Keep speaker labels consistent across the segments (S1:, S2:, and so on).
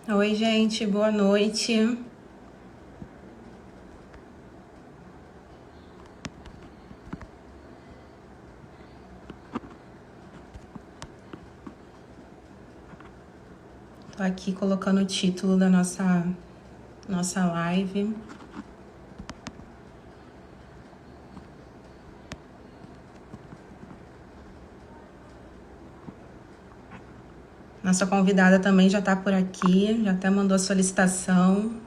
S1: Oi, gente, boa noite. Tô aqui colocando o título da nossa live. Nossa convidada também já tá por aqui, já até mandou a solicitação.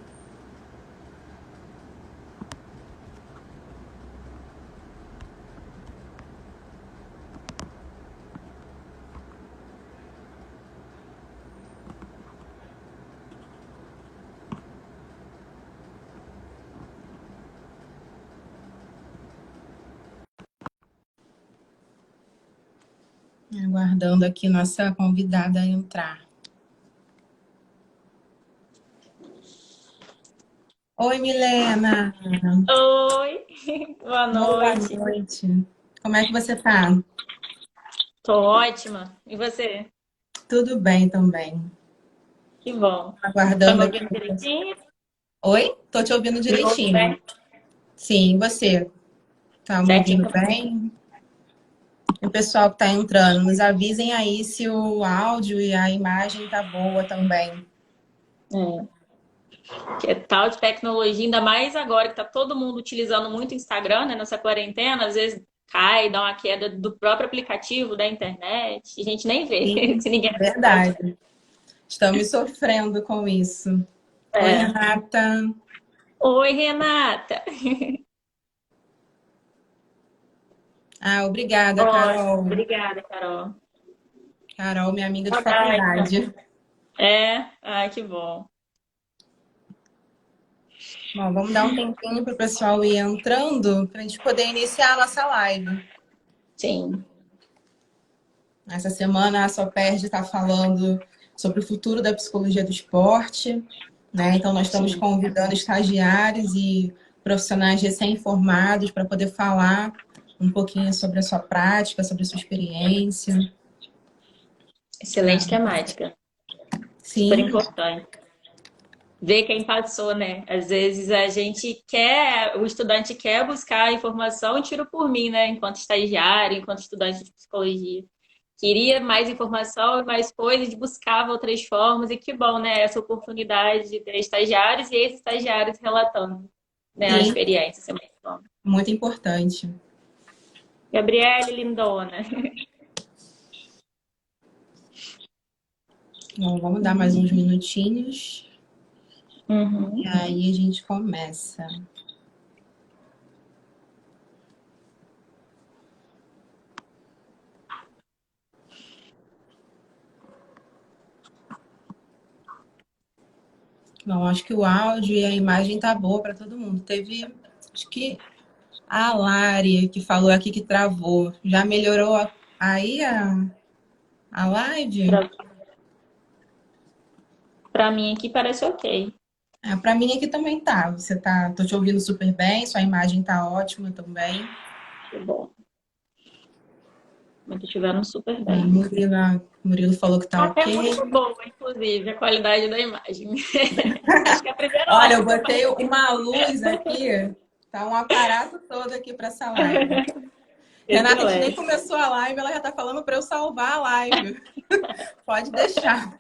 S1: Aguardando aqui nossa convidada entrar. Oi, Milena.
S2: Oi, boa
S1: Boa
S2: noite.
S1: noite. Como é que você tá?
S2: Tô ótima. E você?
S1: Tudo bem também.
S2: Que bom. Tá me
S1: Aguardando aqui.
S2: ouvindo direitinho?
S1: Oi? Tô te ouvindo
S2: Me ouve
S1: direitinho.
S2: bem?
S1: Sim, e você? Tá me
S2: Certinho
S1: ouvindo
S2: também.
S1: bem? E o pessoal que está entrando, nos avisem aí se o áudio e a imagem tá boa também.
S2: É. Que tal de tecnologia, ainda mais agora que tá todo mundo utilizando muito o Instagram, né, nessa quarentena, às vezes cai, dá uma queda do próprio aplicativo da internet, e a gente nem vê,
S1: Sim,
S2: se ninguém avisar.
S1: verdade. Estamos sofrendo com isso. Oi,
S2: É.
S1: Renata.
S2: Oi, Renata.
S1: Ah, obrigada,
S2: Oi,
S1: Carol.
S2: obrigada, Carol.
S1: Carol, minha amiga de
S2: Saudade.
S1: faculdade.
S2: É? Ai, que bom.
S1: Bom, vamos dar um tempinho para o pessoal ir entrando para a gente poder iniciar a nossa live.
S2: Sim,
S1: Essa semana a Soperd está falando sobre o futuro da psicologia do esporte, né? Então nós estamos
S2: sim.
S1: convidando estagiários e profissionais recém-formados para poder falar um pouquinho sobre a sua prática, sobre a sua experiência.
S2: Excelente temática. Super
S1: Sim,
S2: importante. Ver quem passou, né? Às vezes a gente quer, o estudante quer buscar informação, tiro por mim, né? Enquanto estagiário, enquanto estudante de psicologia. Queria mais informação e mais coisas, buscava outras formas, e que bom, né? Essa oportunidade de ter estagiários e ex-estagiários relatando, né, a
S1: sim,
S2: experiência. Isso é muito bom.
S1: muito importante.
S2: Gabriele Lindona.
S1: Bom, vamos dar mais uns minutinhos e
S2: Uhum.
S1: aí a gente começa. Bom, acho que o áudio e a imagem tá boa para todo mundo. Teve, acho que a Lari que falou aqui que travou. Já melhorou aí a live?
S2: Para mim aqui parece ok.
S1: Ah, para mim aqui também tá. Tô te ouvindo super bem, sua imagem tá ótima também.
S2: Que bom. Muito tiveram super
S1: Ah,
S2: bem.
S1: Murilo falou que tá
S2: Até
S1: ok.
S2: muito boa, inclusive, a qualidade da imagem. Acho que é a primeira
S1: Olha, eu
S2: live que eu
S1: botei
S2: participo.
S1: uma luz aqui, tá um aparato todo aqui para essa live. Renata, a gente nem
S2: Excelente.
S1: começou a live, ela já tá falando para eu salvar a live. Pode deixar.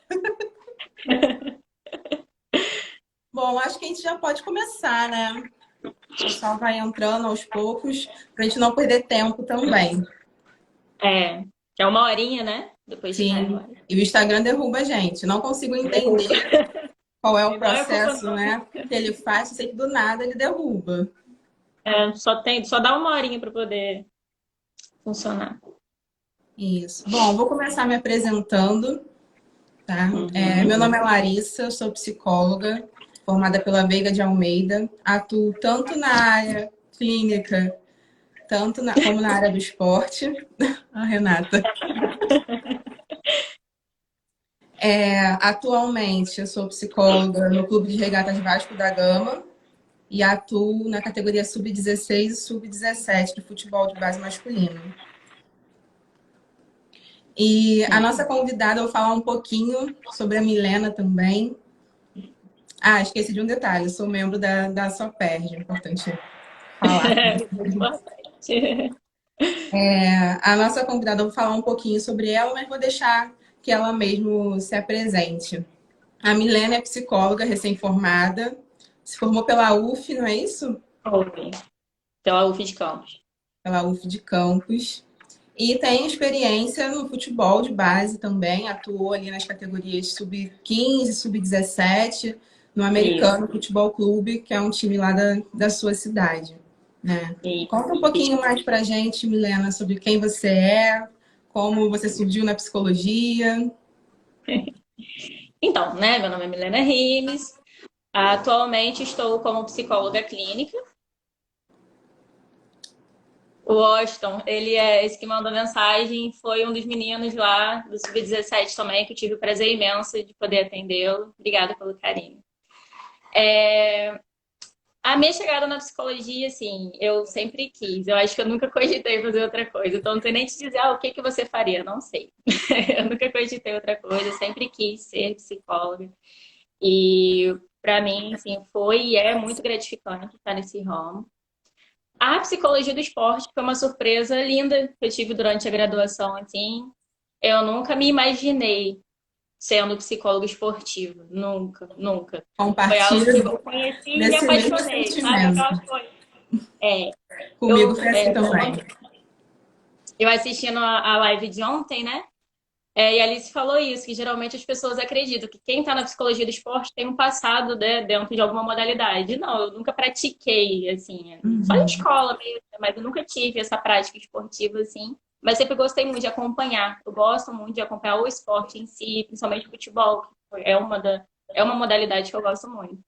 S1: Bom, acho que a gente já pode começar, né? O pessoal vai entrando aos poucos, para a gente não perder tempo também.
S2: É, que é uma horinha, né? Depois cai
S1: Sim.
S2: agora.
S1: E o Instagram derruba a gente. Não consigo
S2: Derruba.
S1: entender qual é o
S2: E não é culpa
S1: processo,
S2: nossa.
S1: né? Que ele faz, eu sei que do nada ele derruba.
S2: É, só dá uma horinha para poder funcionar.
S1: Isso. Bom, vou começar me apresentando, tá? Meu
S2: Uhum.
S1: nome é Larissa, eu sou psicóloga, formada pela Veiga de Almeida. Atuo tanto na área clínica, como na área do esporte. A Renata. Atualmente, eu sou psicóloga no Clube de Regatas Vasco da Gama e atuo na categoria sub-16 e sub-17 de futebol de base masculino. E a
S2: Sim.
S1: nossa convidada, eu vou falar um pouquinho sobre a Milena também. Ah, esqueci de um detalhe. Eu sou membro da Soperd, é importante falar.
S2: Muito importante.
S1: A nossa convidada, eu vou falar um pouquinho sobre ela, mas vou deixar que ela mesmo se apresente. A Milena é psicóloga recém-formada, se formou pela UF, não é isso?
S2: Ouve. Então, a UF de Campos.
S1: Pela UF de Campos. E tem experiência no futebol de base também, atuou ali nas categorias sub-15, sub-17, no
S2: Isso,
S1: Americano Futebol Clube, que é um time lá da sua cidade, né?
S2: isso.
S1: Conta um pouquinho mais pra gente, Milena, sobre quem você é, como você surgiu na psicologia.
S2: Então, né, meu nome é Milena Rimes. Atualmente estou como psicóloga clínica. O Washington, ele é esse que mandou mensagem, foi um dos meninos lá do Sub-17 também, que eu tive o prazer imenso de poder atendê-lo. Obrigada pelo carinho. A minha chegada na psicologia, assim, eu sempre quis. Eu acho que eu nunca cogitei fazer outra coisa. Então, não sei nem te dizer, o que que você faria? Não sei. Eu nunca cogitei outra coisa. Eu sempre quis ser psicóloga. E, para mim, assim, foi e é muito gratificante estar nesse ramo. A psicologia do esporte foi uma surpresa linda que eu tive durante a graduação, assim. Eu nunca me imaginei sendo psicólogo esportivo. Nunca, nunca. Foi algo que
S1: Compartilho
S2: eu conheci e me
S1: desse mesmo
S2: apaixonei, sabe?
S1: sentimento.
S2: Aquela coisa. É,
S1: Comigo
S2: eu,
S1: foi assim também.
S2: quando eu assistindo a live de ontem, né? E a Alice falou isso, que geralmente as pessoas acreditam que quem está na psicologia do esporte tem um passado, né, dentro de alguma modalidade. Não, eu nunca pratiquei, assim, só em
S1: Uhum.
S2: escola mesmo, mas eu nunca tive essa prática esportiva, assim. Mas sempre gostei muito de acompanhar. Eu gosto muito de acompanhar o esporte em si, principalmente o futebol, que é uma modalidade que eu gosto muito.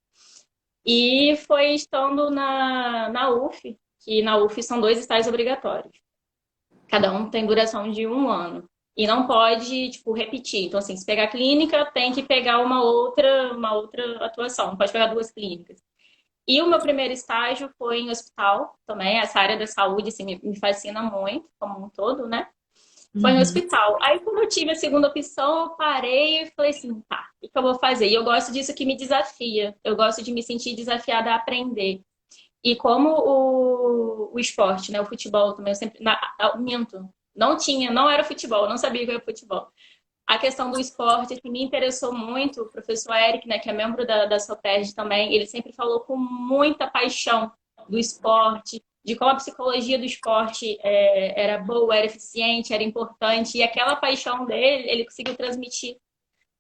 S2: E foi estando na UF, que na UF são 2 estágios obrigatórios. Cada um tem duração de 1 ano. E não pode, tipo, repetir. Então, assim, se pegar clínica, tem que pegar uma outra atuação. Não pode pegar 2 clínicas. E o meu primeiro estágio foi em hospital também. Essa área da saúde, assim, me fascina muito, como um todo, né? Foi em
S1: Uhum.
S2: hospital. Aí, quando eu tive a segunda opção, eu parei e falei assim, tá, o que eu vou fazer? E eu gosto disso que me desafia. Eu gosto de me sentir desafiada a aprender. E como o esporte, né? O futebol também, eu sempre. Minto. Não tinha, não era futebol, não sabia que era futebol. A questão do esporte assim, me interessou muito. O professor Eric, né, que é membro da Soped também, ele sempre falou com muita paixão do esporte, de como a psicologia do esporte era boa, era eficiente, era importante. E aquela paixão dele, ele conseguiu transmitir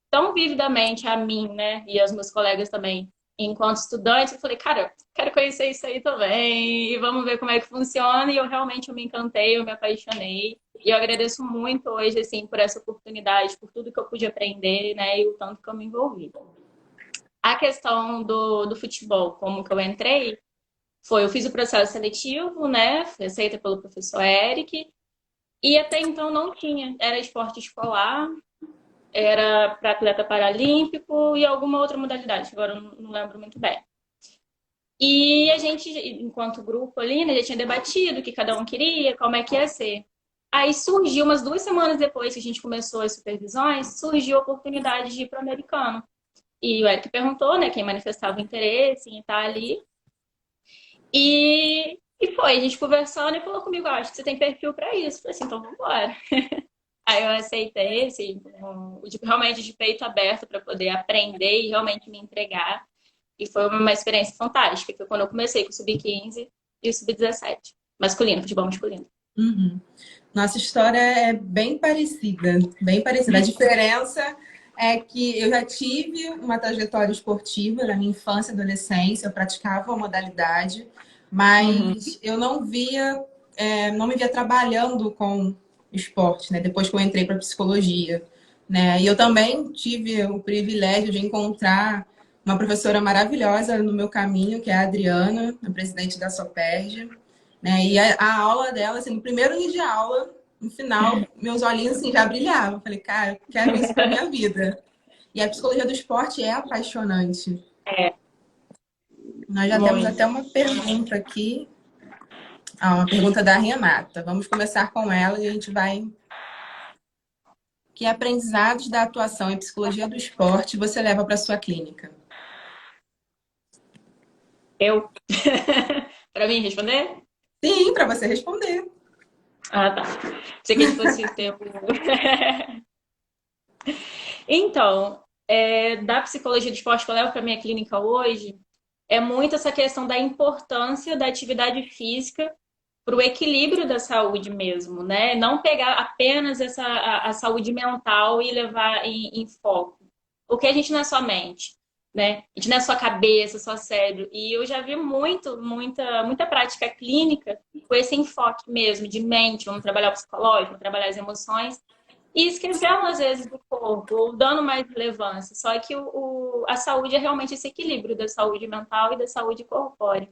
S2: tão vividamente a mim, né, e aos meus colegas também, enquanto estudante, eu falei, cara, quero conhecer isso aí também, e vamos ver como é que funciona, e eu realmente eu me encantei, eu me apaixonei, e eu agradeço muito hoje, assim, por essa oportunidade, por tudo que eu pude aprender, né, e o tanto que eu me envolvi. A questão do futebol, como que eu entrei, eu fiz o processo seletivo, né, fui aceita pelo professor Eric, e até então não tinha, era esporte escolar, era para atleta paralímpico e alguma outra modalidade, agora eu não lembro muito bem. E a gente, enquanto grupo ali, né, já tinha debatido o que cada um queria, como é que ia ser. Aí surgiu, umas 2 semanas depois que a gente começou as supervisões, surgiu a oportunidade de ir para o americano. E o Eric perguntou, né, quem manifestava interesse em estar ali. E foi, a gente conversando e falou comigo, acho que você tem perfil para isso. Eu falei assim, então vamos embora. Aí eu aceitei, assim, realmente de peito aberto para poder aprender e realmente me entregar. E foi uma experiência fantástica, que foi quando eu comecei com o Sub-15 e o Sub-17. Masculino, futebol masculino.
S1: Uhum. Nossa história é bem parecida, bem parecida. A diferença é que eu já tive uma trajetória esportiva na minha infância e adolescência, eu praticava a modalidade,
S2: Uhum.
S1: mas eu não me via trabalhando com esporte, né? Depois que eu entrei para psicologia, né? E eu também tive o privilégio de encontrar uma professora maravilhosa no meu caminho, que é a Adriana, a presidente da Soperj, né? E a aula dela, assim, no primeiro dia de aula, no final, meus olhinhos assim, já brilhavam. Eu falei, cara, eu quero isso para minha vida. E a psicologia do esporte é apaixonante.
S2: É,
S1: Nós já temos
S2: muito.
S1: até uma pergunta aqui. Uma pergunta da Renata. Vamos começar com ela e a gente vai. Que aprendizados da atuação em psicologia do esporte você leva para sua clínica?
S2: Eu? Para mim responder?
S1: Sim, para você responder.
S2: Ah, tá. Sei que fosse tempo. Então, da psicologia do esporte que eu levo para minha clínica hoje, é muito essa questão da importância da atividade física para o equilíbrio da saúde mesmo, né? Não pegar apenas a saúde mental e levar em foco. Porque a gente não é só mente, né? A gente não é só cabeça, só cérebro. E eu já vi muita prática clínica com esse enfoque mesmo de mente, vamos trabalhar o psicológico, vamos trabalhar as emoções. E esquecendo, às vezes, do corpo, ou dando mais relevância. Só que a saúde é realmente esse equilíbrio da saúde mental e da saúde corpórea.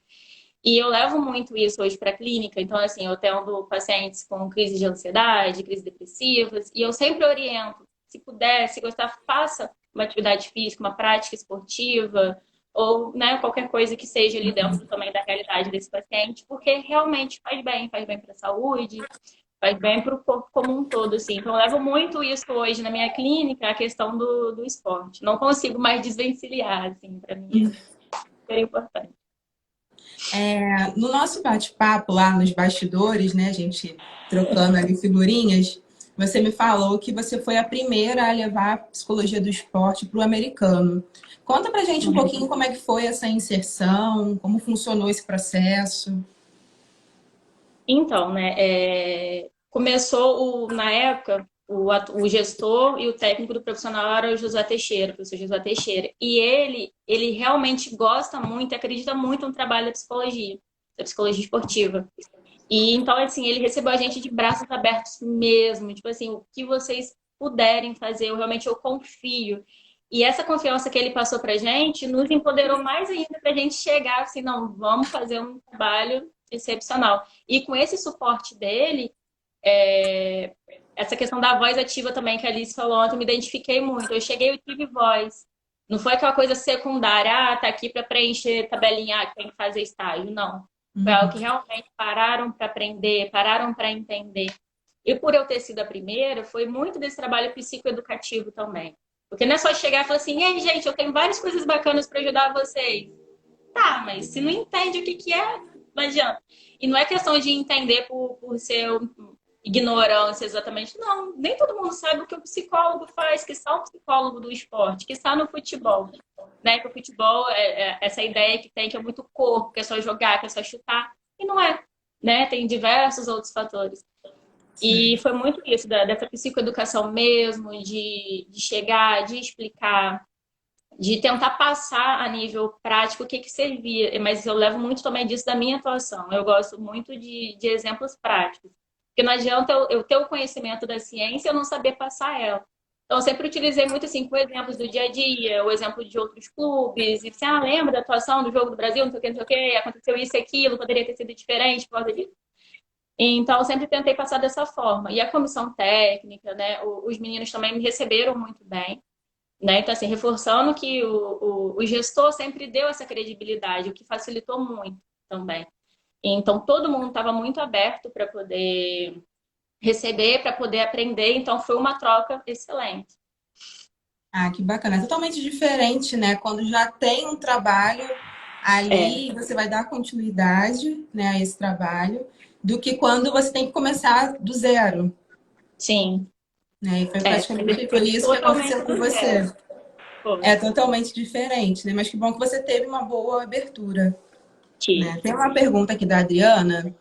S2: E eu levo muito isso hoje para a clínica. Então, assim, eu tendo pacientes com crise de ansiedade, crise depressivas, e eu sempre oriento, se puder, se gostar, faça uma atividade física, uma prática esportiva, ou né, qualquer coisa que seja ali dentro também da realidade desse paciente, porque realmente faz bem para a saúde, faz bem para o corpo como um todo, assim. Então, eu levo muito isso hoje na minha clínica, a questão do esporte. Não consigo mais desvencilhar, assim, para mim é super importante.
S1: No nosso bate-papo lá nos bastidores, né, a gente trocando ali figurinhas, você me falou que você foi a primeira a levar a psicologia do esporte para o americano. Conta pra gente um pouquinho como é que foi essa inserção, como funcionou esse processo.
S2: Então, né, começou na época, o gestor e o técnico do profissional era o Josué Teixeira, o professor Josué Teixeira. E ele realmente gosta muito, acredita muito no trabalho da psicologia esportiva. E então, assim, ele recebeu a gente de braços abertos mesmo, tipo assim, o que vocês puderem fazer, eu confio. E essa confiança que ele passou pra gente nos empoderou mais ainda pra gente chegar assim, não, vamos fazer um trabalho excepcional. E com esse suporte dele, é, essa questão da voz ativa também que a Alice falou ontem, eu me identifiquei muito. Eu cheguei e tive voz. Não foi aquela coisa secundária, tá aqui para preencher tabelinha, que tem que fazer estágio. Não. Foi algo que realmente pararam para aprender, pararam para entender. E por eu ter sido a primeira, foi muito desse trabalho psicoeducativo também. Porque não é só chegar e falar assim, ei, gente, eu tenho várias coisas bacanas para ajudar vocês. Tá, mas se não entende o que que é, não adianta. E não é questão de entender por ser ignorância exatamente. Não, nem todo mundo sabe o que o psicólogo faz, que está um psicólogo do esporte, que está no futebol. Né? Que o futebol é essa ideia que tem, que é muito corpo, que é só jogar, que é só chutar. E não é. Né? Tem diversos outros fatores. E
S1: Sim.
S2: foi muito isso, dessa psicoeducação mesmo, de chegar, de explicar, de tentar passar a nível prático o que que servia, mas eu levo muito também disso da minha atuação. Eu gosto muito de exemplos práticos, porque não adianta eu ter o conhecimento da ciência e eu não saber passar ela. Então, eu sempre utilizei muito assim, com exemplos do dia a dia, o exemplo de outros clubes, e você, lembra da atuação do jogo do Brasil, não sei o que, não sei o que, aconteceu isso e aquilo, poderia ter sido diferente por causa disso. Então, eu sempre tentei passar dessa forma. E a comissão técnica, né, os meninos também me receberam muito bem. Né? Então, assim, reforçando que o gestor sempre deu essa credibilidade, o que facilitou muito também. Então, todo mundo estava muito aberto para poder receber, para poder aprender, então foi uma troca excelente.
S1: Ah, que bacana. É totalmente diferente, né? Quando já tem um trabalho
S2: É,
S1: ali, você vai dar continuidade, né, a esse trabalho, do que quando você tem que começar do zero,
S2: sim,
S1: né? E foi
S2: mas esse
S1: praticamente
S2: foi
S1: foi isso que
S2: totalmente
S1: aconteceu com
S2: do zero.
S1: você.
S2: Foi.
S1: É totalmente diferente, né? Mas que bom que você teve uma boa abertura, né?
S2: Tive.
S1: Tem uma pergunta aqui da Adriana.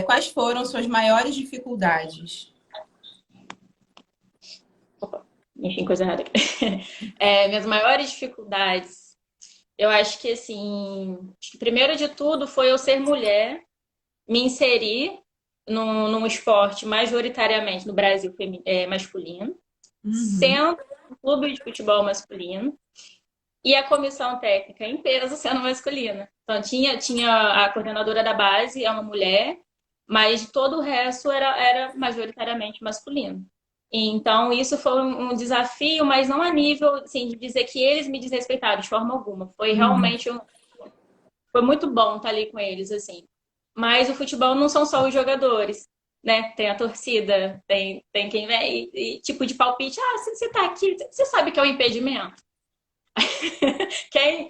S1: Quais foram suas maiores dificuldades?
S2: Opa, enfim, coisa errada aqui. Minhas maiores dificuldades, eu acho que assim, acho que primeiro de tudo foi eu ser mulher, me inserir num esporte majoritariamente no Brasil masculino,
S1: Uhum.
S2: sendo um clube de futebol masculino e a comissão técnica em peso sendo masculina. Então, tinha a coordenadora da base, é uma mulher, mas todo o resto era majoritariamente masculino. Então, isso foi um desafio, mas não a nível assim, de dizer que eles me desrespeitaram de forma alguma. Foi
S1: Uhum.
S2: realmente foi muito bom estar ali com eles, assim. Mas o futebol não são só os jogadores, né? Tem a torcida, tem quem vem tipo de palpite. Ah, se você tá aqui, você sabe que é um impedimento.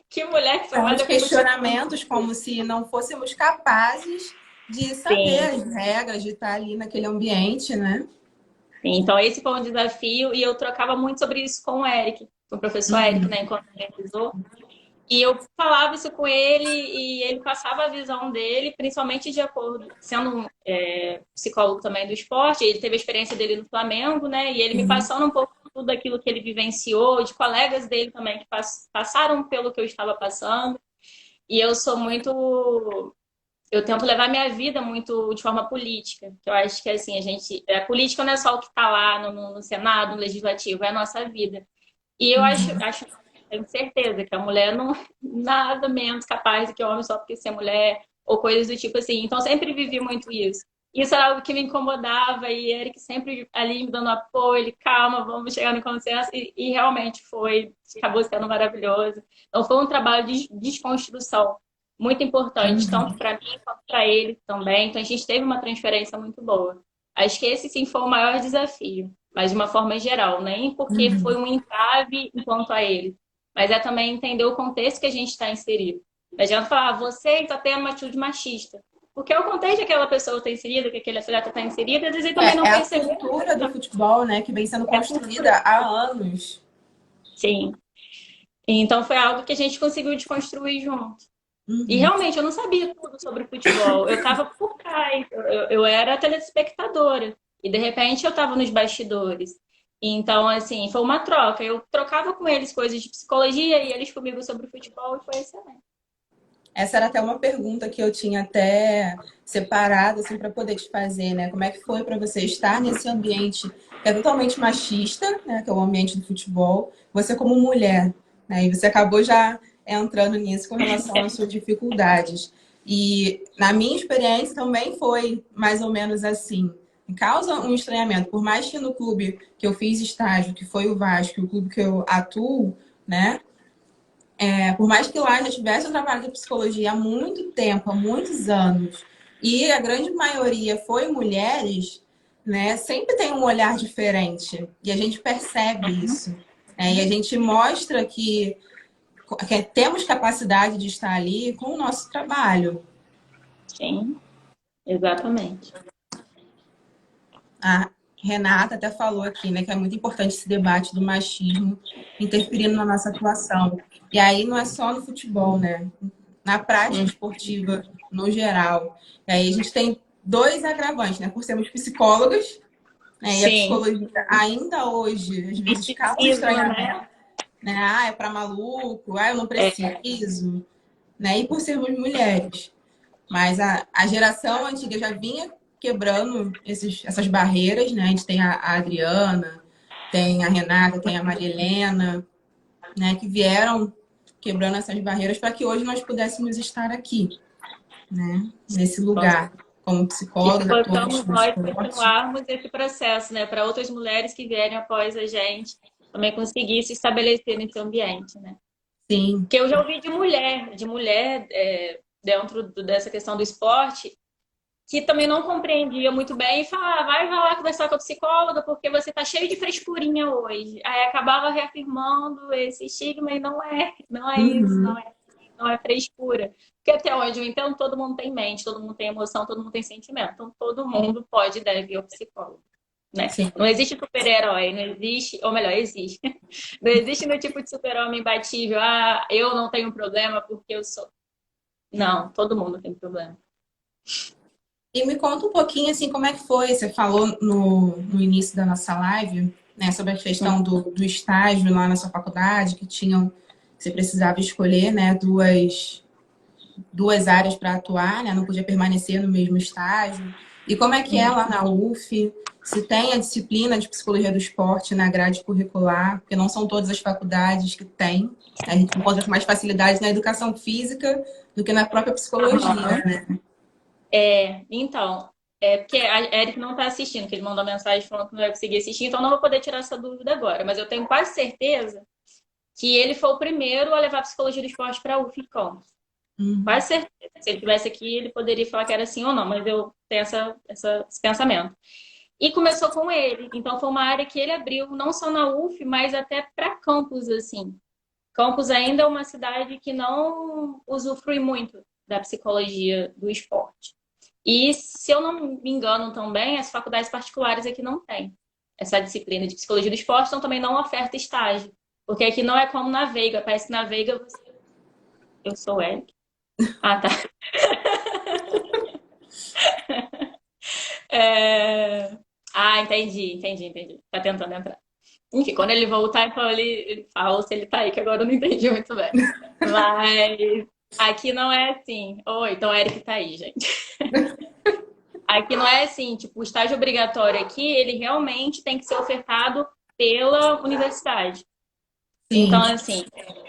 S2: Que mulher que
S1: São os
S2: trabalha com futebol?
S1: questionamentos como se não fôssemos capazes de saber
S2: Sim,
S1: as regras, de estar ali naquele ambiente, né?
S2: sim. Então, esse foi um desafio e eu trocava muito sobre isso com o Eric, com o professor Eric,
S1: Uhum.
S2: né, enquanto revisor. E eu falava isso com ele e ele passava a visão dele, principalmente de acordo, sendo um psicólogo também do esporte, ele teve a experiência dele no Flamengo, né? E ele me
S1: Sim.
S2: passando um pouco tudo aquilo que ele vivenciou, de colegas dele também que passaram pelo que eu estava passando. E eu sou muito. Eu tento levar minha vida muito de forma política, que eu acho que assim, a gente. A política não é só o que está lá no Senado, no Legislativo, é a nossa vida. E eu
S1: Uhum.
S2: tenho certeza que a mulher não é nada menos capaz do que o homem só porque ser mulher, ou coisas do tipo assim. Então, sempre vivi muito isso. Isso era algo que me incomodava, e Eric sempre ali me dando apoio, ele, calma, vamos chegar no consenso, e realmente foi, acabou sendo maravilhoso. Então, foi um trabalho de desconstrução muito importante, tanto
S1: Uhum.
S2: para mim quanto para ele também. Então, a gente teve uma transferência muito boa. Acho que esse sim foi o maior desafio, mas de uma forma geral, nem porque foi
S1: Uhum.
S2: um entrave enquanto a ele, mas é também entender o contexto que a gente está inserido. Não adianta falar, você está tendo uma atitude machista. Porque o contexto que aquela pessoa está inserida, que aquele atleta está inserido, às vezes ele também não
S1: É a
S2: percebeu.
S1: cultura do futebol, né, que vem sendo
S2: É a cultura.
S1: construída há anos.
S2: Sim. Então foi algo que a gente conseguiu desconstruir junto. E
S1: Uhum.
S2: realmente eu não sabia tudo sobre futebol. Eu estava por trás, eu era telespectadora. E de repente eu estava nos bastidores. Então, assim, foi uma troca. Eu trocava com eles coisas de psicologia e eles comigo sobre futebol e foi excelente.
S1: Essa era até uma pergunta que eu tinha até separado assim para poder te fazer, né? Como é que foi para você estar nesse ambiente que é totalmente machista, né? Que é o ambiente do futebol, você como mulher, né? E você acabou já entrando nisso com relação às suas dificuldades. E na minha experiência também foi mais ou menos assim. Causa um estranhamento, por mais que no clube que eu fiz estágio, que foi o Vasco, o clube que eu atuo, né? Por mais que lá já tivesse um trabalho de psicologia há muito tempo, há muitos anos, e a grande maioria foi mulheres, né? Sempre tem um olhar diferente. E a gente percebe isso. E a gente mostra que temos capacidade de estar ali com o nosso trabalho.
S2: Sim, exatamente.
S1: A Renata até falou aqui, né, que é muito importante esse debate do machismo interferindo na nossa atuação. E aí não é só no futebol, né? Na prática esportiva no geral. E aí a gente tem dois agravantes, né? Por sermos psicólogas, né? E a
S2: Sim,
S1: psicologia ainda hoje, às vezes, causa
S2: misticismo,
S1: estranhamento,
S2: né?
S1: né? Ah, é para maluco, ah, eu não
S2: É,
S1: preciso, né? E por sermos mulheres. Mas a geração antiga já vinha quebrando essas barreiras, né? A gente tem a Adriana, tem a Renata, tem a Maria Helena, né? Que vieram quebrando essas barreiras para que hoje nós pudéssemos estar aqui, né? Nesse lugar, como
S2: e que
S1: psicólogas, atuantes
S2: possamos
S1: no
S2: nós
S1: esporte.
S2: continuarmos esse processo, né? Para outras mulheres que vierem após a gente também conseguir se estabelecer nesse ambiente, né?
S1: Sim.
S2: Que eu já ouvi de mulher dentro dessa questão do esporte, que também não compreendia muito bem e falava, vai lá conversar com a psicóloga porque você tá cheio de frescurinha hoje. Aí acabava reafirmando esse estigma e não é isso,
S1: Uhum.
S2: não é frescura. Porque até onde eu entendo, todo mundo tem mente, todo mundo tem emoção, todo mundo tem sentimento. Então todo mundo pode e deve ir ao psicólogo. Né?
S1: Sim.
S2: Não existe super-herói, não existe, ou melhor, existe. Não existe no tipo de super-homem imbatível, ah, eu não tenho problema porque eu sou. Não, todo mundo tem problema.
S1: E me conta um pouquinho, assim, como é que foi? Você falou no início da nossa live, né, sobre a questão do estágio lá na sua faculdade, que você precisava escolher, né, duas áreas para atuar, né? Não podia permanecer no mesmo estágio. E como é que é lá na UF? Se tem a disciplina de psicologia do esporte na grade curricular, porque não são todas as faculdades que têm. A gente encontra mais facilidades na educação física do que na própria psicologia,
S2: Uhum.
S1: né?
S2: Então, é porque a Eric não está assistindo, que ele mandou mensagem falando que não vai conseguir assistir, então não vou poder tirar essa dúvida agora. Mas eu tenho quase certeza que ele foi o primeiro a levar a psicologia do esporte para a UF Campus.
S1: Uhum.
S2: Quase certeza. Se ele estivesse aqui, ele poderia falar que era sim ou não, mas eu tenho esse pensamento. E começou com ele. Então foi uma área que ele abriu, não só na UF, mas até para campus, assim. Campos ainda é uma cidade que não usufrui muito da psicologia do esporte. E, se eu não me engano também, as faculdades particulares aqui não têm essa disciplina de psicologia do esporte, então também não oferta estágio. Porque aqui não é como na Veiga. Parece que na Veiga eu sou o Eric. Ah, tá. É... Ah, entendi. Tá tentando entrar. Enfim, quando ele voltar, então ele fala se ele tá aí, que agora eu não entendi muito bem. Mas aqui não é assim. Oi, então o Eric tá aí, gente. Aqui não é assim, tipo, o estágio obrigatório aqui, ele realmente tem que ser ofertado pela universidade.
S1: Sim.
S2: Então, assim,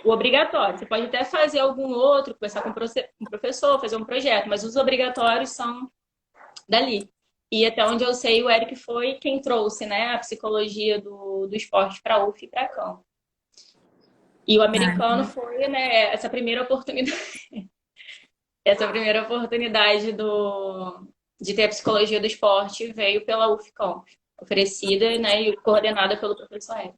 S2: o obrigatório, você pode até fazer algum outro, conversar com um professor, fazer um projeto, mas os obrigatórios são dali. E até onde eu sei, o Eric foi quem trouxe, né, a psicologia do esporte para a UF e para a Campo. E o americano
S1: Ah,
S2: foi, né, essa primeira oportunidade de ter a psicologia do esporte veio pela UF Campus, oferecida, né, e coordenada pelo professor Eric.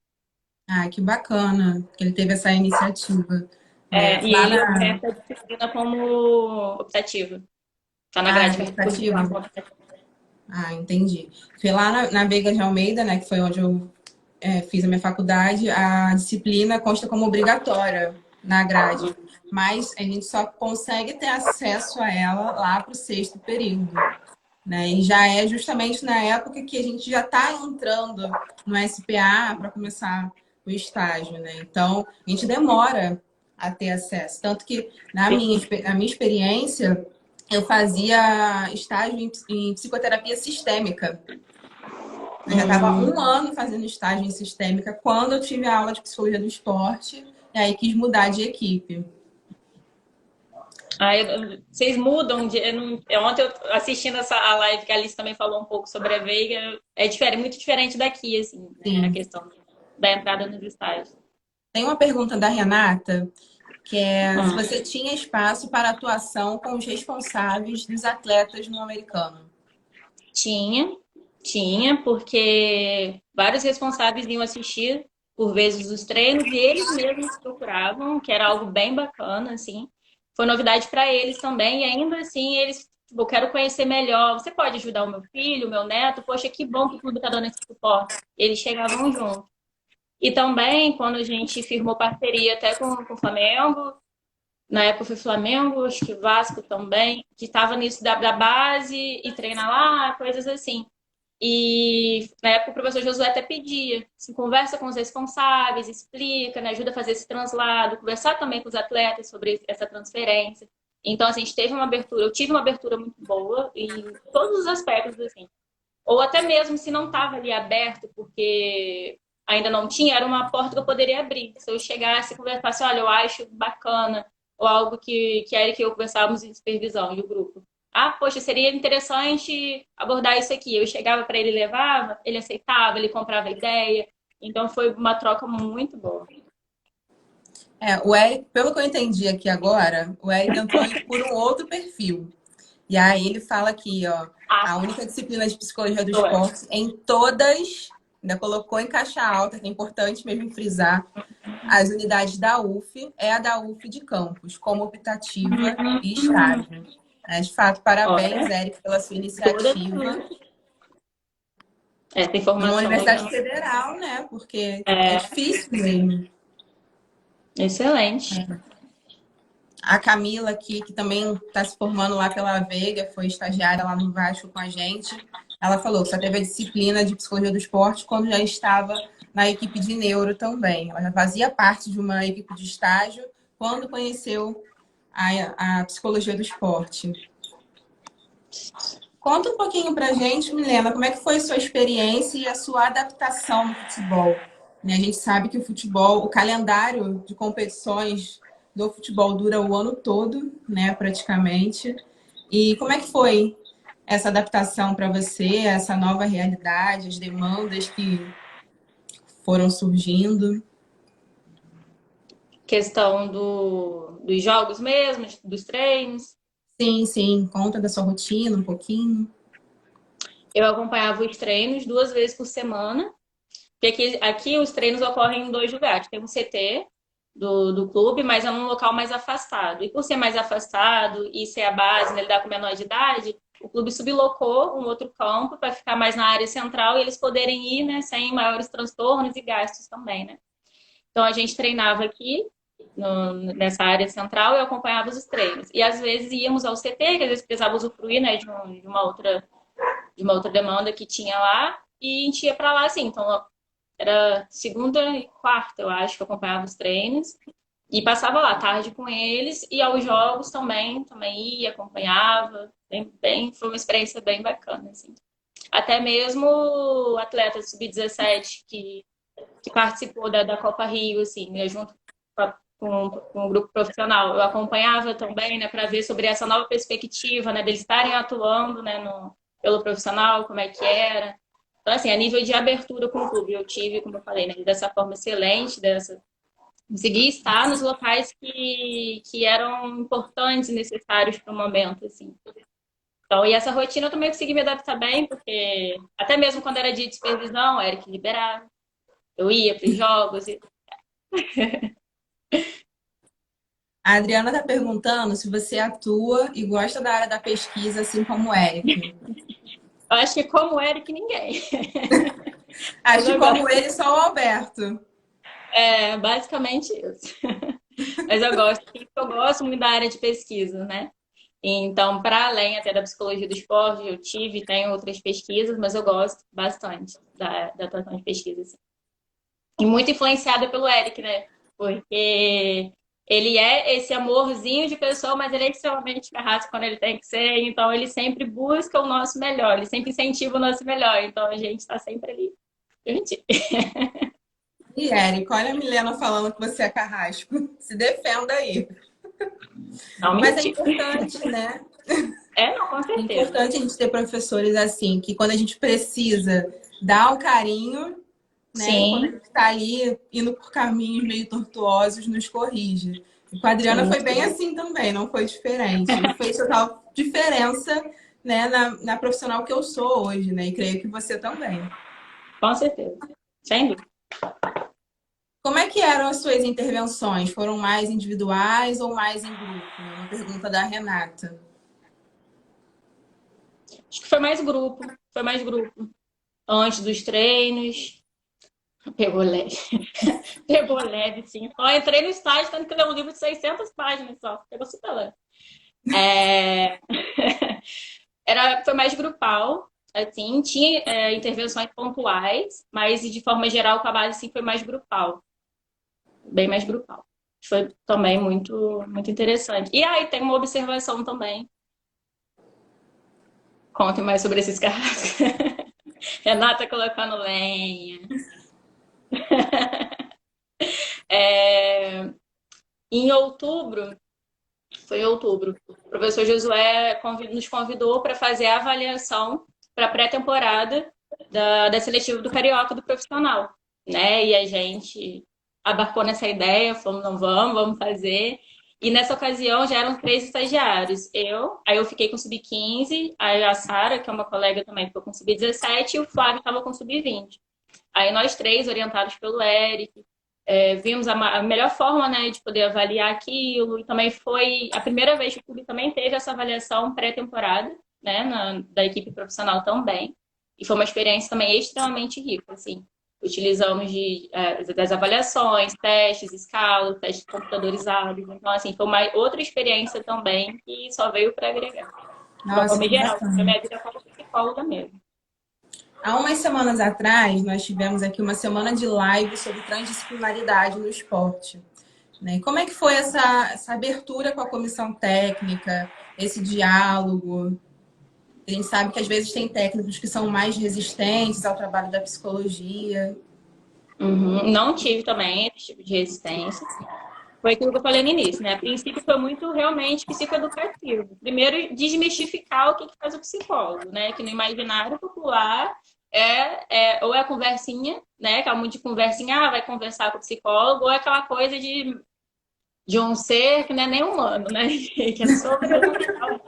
S1: que bacana que ele teve essa iniciativa. É,
S2: E
S1: lá
S2: ele
S1: na.
S2: oferta a disciplina como optativa. Tá na grade curricular
S1: Iniciativa.
S2: como optativa.
S1: Entendi. Foi lá na Veiga de Almeida, né, que foi onde eu fiz a minha faculdade, a disciplina consta como obrigatória na grade, mas a gente só consegue ter acesso a ela lá para o sexto período, né? E já é justamente na época que a gente já está entrando no SPA para começar o estágio, né? Então, a gente demora a ter acesso. Tanto que, na minha experiência, eu fazia estágio em psicoterapia sistêmica. Eu já estava
S2: Hum.
S1: 1 ano fazendo estágio em sistêmica quando eu tive a aula de psicologia do esporte e aí quis mudar de equipe.
S2: Vocês mudam de. Ontem eu assistindo a live que a Alice também falou um pouco sobre a Veiga, é diferente, muito diferente daqui, assim, né? A
S1: Sim.
S2: questão da entrada nos estágios.
S1: Tem uma pergunta da Renata, que é se
S2: Hum.
S1: você tinha espaço para atuação com os responsáveis dos atletas no americano.
S2: Tinha, tinha, porque vários responsáveis iam assistir por vezes os treinos e eles mesmos procuravam, que era algo bem bacana, assim. Foi novidade para eles também, e ainda assim eles, tipo, eu quero conhecer melhor. Você pode ajudar o meu filho, o meu neto? Poxa, que bom que o clube está dando esse suporte. Eles chegavam junto. E também, quando a gente firmou parceria até com o Flamengo, na época foi Flamengo, acho que Vasco também, que estava nisso da base e treinar lá, coisas assim. E na época o professor Josué até pedia, assim, conversa com os responsáveis, explica, né, ajuda a fazer esse translado, conversar também com os atletas sobre essa transferência. Então, assim, a gente teve uma abertura, eu tive uma abertura muito boa em todos os aspectos, assim. Ou até mesmo se não estava ali aberto, porque ainda não tinha, era uma porta que eu poderia abrir. Se eu chegasse e conversasse, olha, eu acho bacana, ou algo que a Erika e eu conversávamos em supervisão e o grupo. Ah, poxa, seria interessante abordar isso aqui. Eu chegava para ele, levava, ele aceitava, ele comprava a ideia. Então foi uma troca muito boa.
S1: O Eric, pelo que eu entendi aqui agora, o Eric entrou por um outro perfil. E aí ele fala aqui, ó,
S2: Ah,
S1: a única disciplina de psicologia do
S2: sou eu.
S1: esporte em todas, ainda colocou em caixa alta, que é importante mesmo frisar, as unidades da UF é a da UF de Campos, como optativa e estágio. De fato, parabéns,
S2: Olha,
S1: Eric, pela sua
S2: toda
S1: iniciativa.
S2: essa
S1: Numa
S2: informação aí.
S1: universidade federal, né? Porque é
S2: É
S1: difícil mesmo.
S2: excelente.
S1: A Camila aqui, que também está se formando lá pela Veiga, foi estagiária lá no Vasco com a gente. Ela falou que só teve a disciplina de psicologia do esporte quando já estava na equipe de neuro também. Ela já fazia parte de uma equipe de estágio quando conheceu a psicologia do esporte. Conta um pouquinho pra gente, Milena, como é que foi a sua experiência e a sua adaptação no futebol? Né, a gente sabe que o futebol, o calendário de competições do futebol dura o ano todo, né, praticamente. E como é que foi essa adaptação para você, essa nova realidade, as demandas que foram surgindo?
S2: Questão dos jogos mesmo, dos treinos.
S1: Sim, sim, conta da sua rotina um pouquinho.
S2: Eu acompanhava os treinos 2 vezes por semana, porque aqui os treinos ocorrem em 2 lugares. Tem um CT, do clube, mas é num local mais afastado. E por ser mais afastado e ser a base, né, lidar com menor de idade, o clube sublocou um outro campo para ficar mais na área central e eles poderem ir, né, sem maiores transtornos e gastos também, né? Então a gente treinava aqui nessa área central e acompanhava os treinos. E às vezes íamos ao CT, que às vezes precisava usufruir, né, de uma outra demanda que tinha lá, e a gente ia para lá assim. Então era segunda e quarta, eu acho, que eu acompanhava os treinos. E passava lá tarde com eles e aos jogos também ia, acompanhava. Foi uma experiência bem bacana, assim. Até mesmo o atleta sub-17 que participou da Copa Rio, assim, né, junto com o grupo profissional. Eu acompanhava também, né, para ver sobre essa nova perspectiva, né, deles estarem atuando, né, pelo profissional, como é que era. Então, assim, a nível de abertura com o clube, eu tive, como eu falei, né, dessa forma excelente, consegui estar nos locais que eram importantes e necessários para o momento, assim. Então, e essa rotina eu também consegui me adaptar bem, porque até mesmo quando era dia de supervisão, era que liberava. Eu ia para os jogos.
S1: A Adriana está perguntando se você atua e gosta da área da pesquisa, assim como o Eric.
S2: Eu acho que como Eric, ninguém.
S1: Acho
S2: Mas
S1: que
S2: eu
S1: como
S2: gosto.
S1: ele, só o Alberto.
S2: É basicamente isso. Mas eu gosto muito da área de pesquisa, né? Então, para além até da psicologia do esporte, eu tive e tenho outras pesquisas, mas eu gosto bastante da atuação de pesquisa, assim. E muito influenciada pelo Eric, né? Porque ele é esse amorzinho de pessoa, mas ele é extremamente carrasco quando ele tem que ser. Então, ele sempre busca o nosso melhor, ele sempre incentiva o nosso melhor. Então, a gente está sempre ali. Gente,
S1: E Eric, olha a Milena falando que você é carrasco. Se defenda aí.
S2: não
S1: Mas é
S2: mentir.
S1: importante, né?
S2: É, não, com
S1: É
S2: certeza.
S1: importante a gente ter professores assim, que quando a gente precisa dar um carinho, né? E quando a
S2: Sim,
S1: gente está ali indo por caminhos meio tortuosos, nos corrige. E com a Adriana
S2: sim,
S1: foi bem assim também, não foi diferente. E fez total diferença, né, na profissional que eu sou hoje, né? E creio que você também.
S2: com certeza. Sem dúvida.
S1: Como é que eram as suas intervenções? Foram mais individuais ou mais em grupo? É uma pergunta da Renata.
S2: Acho que foi mais grupo. Antes dos treinos, pegou leve. Pegou leve, sim. Só entrei no estágio tendo que ler um livro de 600 páginas só. Pegou super leve. É... foi mais grupal, assim, tinha intervenções pontuais, mas de forma geral com a base assim, foi mais grupal, bem mais grupal. Foi também muito interessante. E aí tem uma observação também. Conte mais sobre esses caras. Renata colocando lenha. É, em outubro, foi em outubro, o professor Josué nos convidou para fazer a avaliação para a pré-temporada da seletiva do Carioca do profissional, né? E a gente abarcou nessa ideia, falamos, não vamos fazer. E nessa ocasião já eram 3 estagiários. Aí eu fiquei com sub-15, aí a Sara, que é uma colega também, ficou com sub-17, e o Flávio estava com sub-20. Aí nós três, orientados pelo Eric, vimos a melhor forma, né, de poder avaliar aquilo. E também foi a primeira vez que o clube também teve essa avaliação pré-temporada, né, da equipe profissional também. E foi uma experiência também extremamente rica, assim. Utilizamos das avaliações, testes, escalas, testes computadorizados. Então, assim, foi uma outra experiência também que só veio para agregar. De uma
S1: Nossa,
S2: forma
S1: que
S2: geral, para
S1: bacana.
S2: minha vida como psicóloga mesmo.
S1: Há umas semanas atrás, nós tivemos aqui uma semana de live sobre transdisciplinaridade no esporte. Né? Como é que foi essa abertura com a comissão técnica, esse diálogo? A gente sabe que às vezes tem técnicos que são mais resistentes ao trabalho da psicologia.
S2: Uhum. Não tive também esse tipo de resistência. Foi aquilo que eu falei no início, né? A princípio foi muito realmente psicoeducativo. Primeiro, desmistificar o que faz o psicólogo, né? Que no imaginário popular ou é a conversinha, né? Que é muito de conversinha, vai conversar com o psicólogo, ou é aquela coisa de um ser que não é nem humano, né? Que é sobrenatural.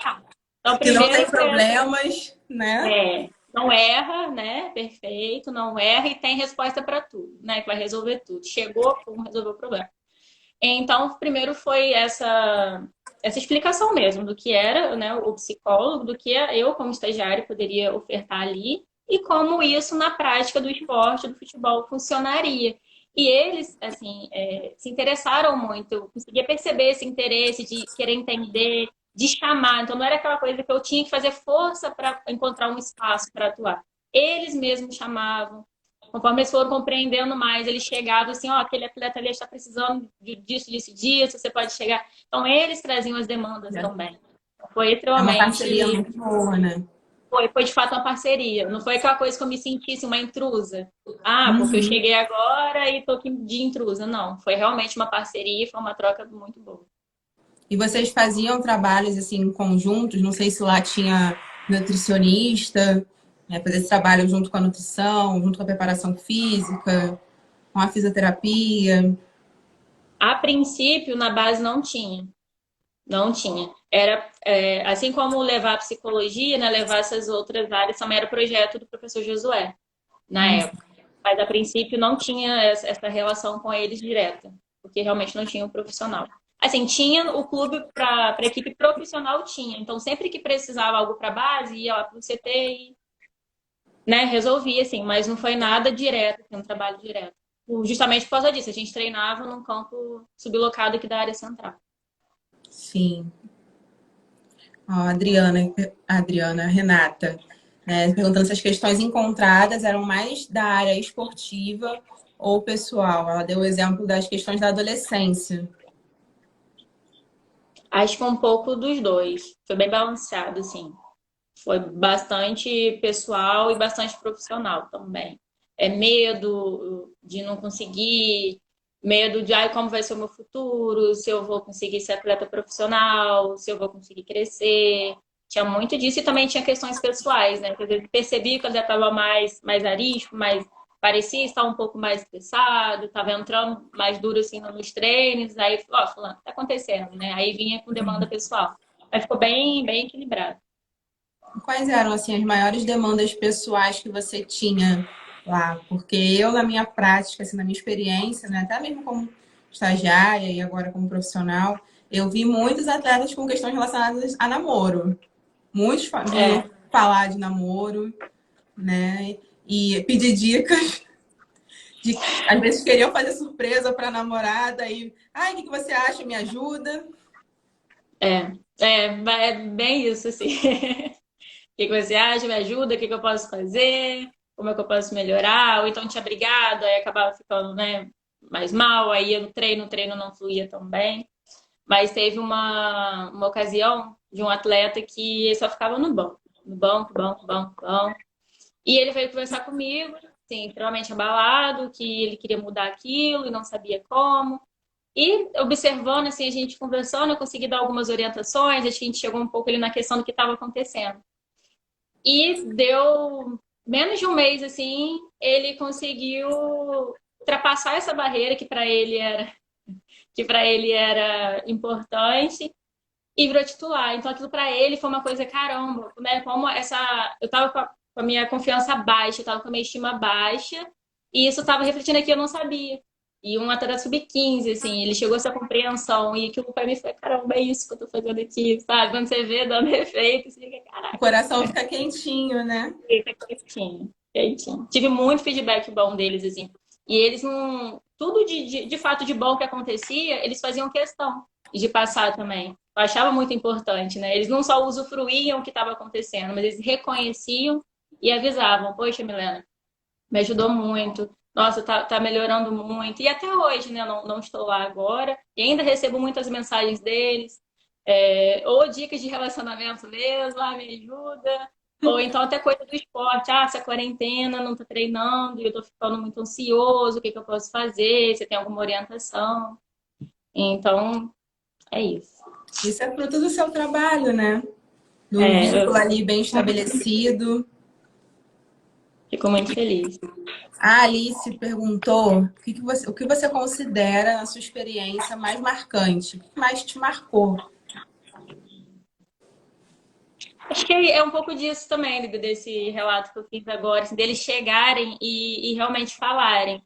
S2: Então,
S1: Que não tem
S2: primeiro foi essa.
S1: problemas, né?
S2: Não erra, né? Perfeito, não erra e tem resposta para tudo, né? Que vai resolver tudo. Chegou, pum, resolveu o problema. Então, primeiro foi essa explicação mesmo do que era, né, o psicólogo, do que eu, como estagiário, poderia ofertar ali e como isso na prática do esporte, do futebol, funcionaria. E eles, assim, se interessaram muito. Eu conseguia perceber esse interesse de querer entender, de chamar. Então, não era aquela coisa que eu tinha que fazer força para encontrar um espaço para atuar. Eles mesmos chamavam. Conforme eles foram compreendendo mais, eles chegavam assim, ó, aquele atleta ali está precisando disso, disso, disso, você pode chegar. Então, eles traziam as demandas também. Foi
S1: É uma
S2: extremamente...
S1: parceria muito boa, né?
S2: Foi de fato uma parceria. Não foi aquela coisa que eu me sentisse uma intrusa. Ah, porque eu
S1: Uhum.
S2: cheguei agora e tô aqui de intrusa. Não, foi realmente uma parceria, foi uma troca muito boa.
S1: E vocês faziam trabalhos assim conjuntos? Não sei se lá tinha nutricionista, né? Fazer esse trabalho junto com a nutrição, junto com a preparação física, com a fisioterapia.
S2: A princípio, na base não tinha. Não tinha. Era, assim como levar a psicologia, né, levar essas outras áreas, também era projeto do professor Josué, na época. Mas, a princípio, não tinha essa relação com eles direta, porque realmente não tinha um profissional. Assim, tinha o clube para a equipe profissional, tinha. Então, sempre que precisava algo para base, ia lá para o CT e, né, resolvia, assim. Mas não foi nada direto, assim, um trabalho direto. Justamente por causa disso, a gente treinava num campo sublocado aqui da área central.
S1: Sim. Ó, a Renata, né, perguntando se as questões encontradas eram mais da área esportiva ou pessoal. Ela deu o exemplo das questões da adolescência.
S2: Acho que um pouco dos dois. Foi bem balanceado, assim. Foi bastante pessoal e bastante profissional também. É medo de não conseguir, medo de ai, como vai ser o meu futuro, se eu vou conseguir ser atleta profissional, se eu vou conseguir crescer. Tinha muito disso e também tinha questões pessoais, né? Quer dizer, percebi que eu já estava mais arisco, mais parecia estar um pouco mais estressado, estava entrando mais duro assim nos treinos, aí, ó, fulano, o que tá acontecendo, né? Aí vinha com demanda pessoal. Mas ficou bem equilibrado.
S1: Quais eram assim as maiores demandas pessoais que você tinha lá? Porque eu, na minha prática, assim, na minha experiência, né, até mesmo como estagiária e agora como profissional, eu vi muitos atletas com questões relacionadas a namoro. Muitos vinham
S2: É,
S1: falar de namoro, né? E pedir dicas. Às vezes queriam fazer surpresa para a namorada e, ai, o que você acha? Me ajuda.
S2: é bem isso, assim. O que você acha? Me ajuda? O que eu posso fazer? Como é que eu posso melhorar? Ou então tinha brigado, aí acabava ficando, né, mais mal, aí ia no treino, o treino não fluía tão bem. Mas teve uma ocasião de um atleta que só ficava no banco. No banco, banco, banco, banco. E ele veio conversar comigo, assim, extremamente abalado, que ele queria mudar aquilo e não sabia como. E observando, assim, a gente conversando, eu consegui dar algumas orientações, acho que a gente chegou um pouco ali na questão do que estava acontecendo. E deu menos de um mês, assim, ele conseguiu ultrapassar essa barreira que para ele era importante e virou titular. Então aquilo para ele foi uma coisa, caramba, né? Como essa. Eu tava com a minha confiança baixa, eu tava com a minha estima baixa, e isso tava refletindo aqui, eu não sabia. E um atleta sub-15, assim, ele chegou a essa compreensão, e aquilo pra mim foi, caramba, é isso que eu tô fazendo aqui, sabe? Quando você vê dando efeito, você fica,
S1: O
S2: caraca,
S1: coração fica quentinho, né?
S2: fica quentinho, quentinho. Tive muito feedback bom deles, assim. E eles não. Tudo de fato de bom que acontecia, eles faziam questão de passar também. Eu achava muito importante, né? Eles não só usufruíam o que estava acontecendo, mas eles reconheciam e avisavam: poxa, Milena, me ajudou muito. Nossa, tá melhorando muito. E até hoje, né? Não estou lá agora. E ainda recebo muitas mensagens deles. Ou dicas de relacionamento mesmo, me ajuda. Ou então até coisa do esporte. Ah, essa quarentena não tá treinando e eu tô ficando muito ansioso. O que que eu posso fazer? Você tem alguma orientação? Então, é isso.
S1: Isso é fruto do seu trabalho, né? Do
S2: É,
S1: vínculo
S2: eu
S1: ali bem estabelecido.
S2: fico muito feliz.
S1: A Alice perguntou o que você considera na sua experiência mais marcante, o que mais te marcou?
S2: Acho que é um pouco disso também, desse relato que eu fiz agora, assim, deles chegarem e realmente falarem.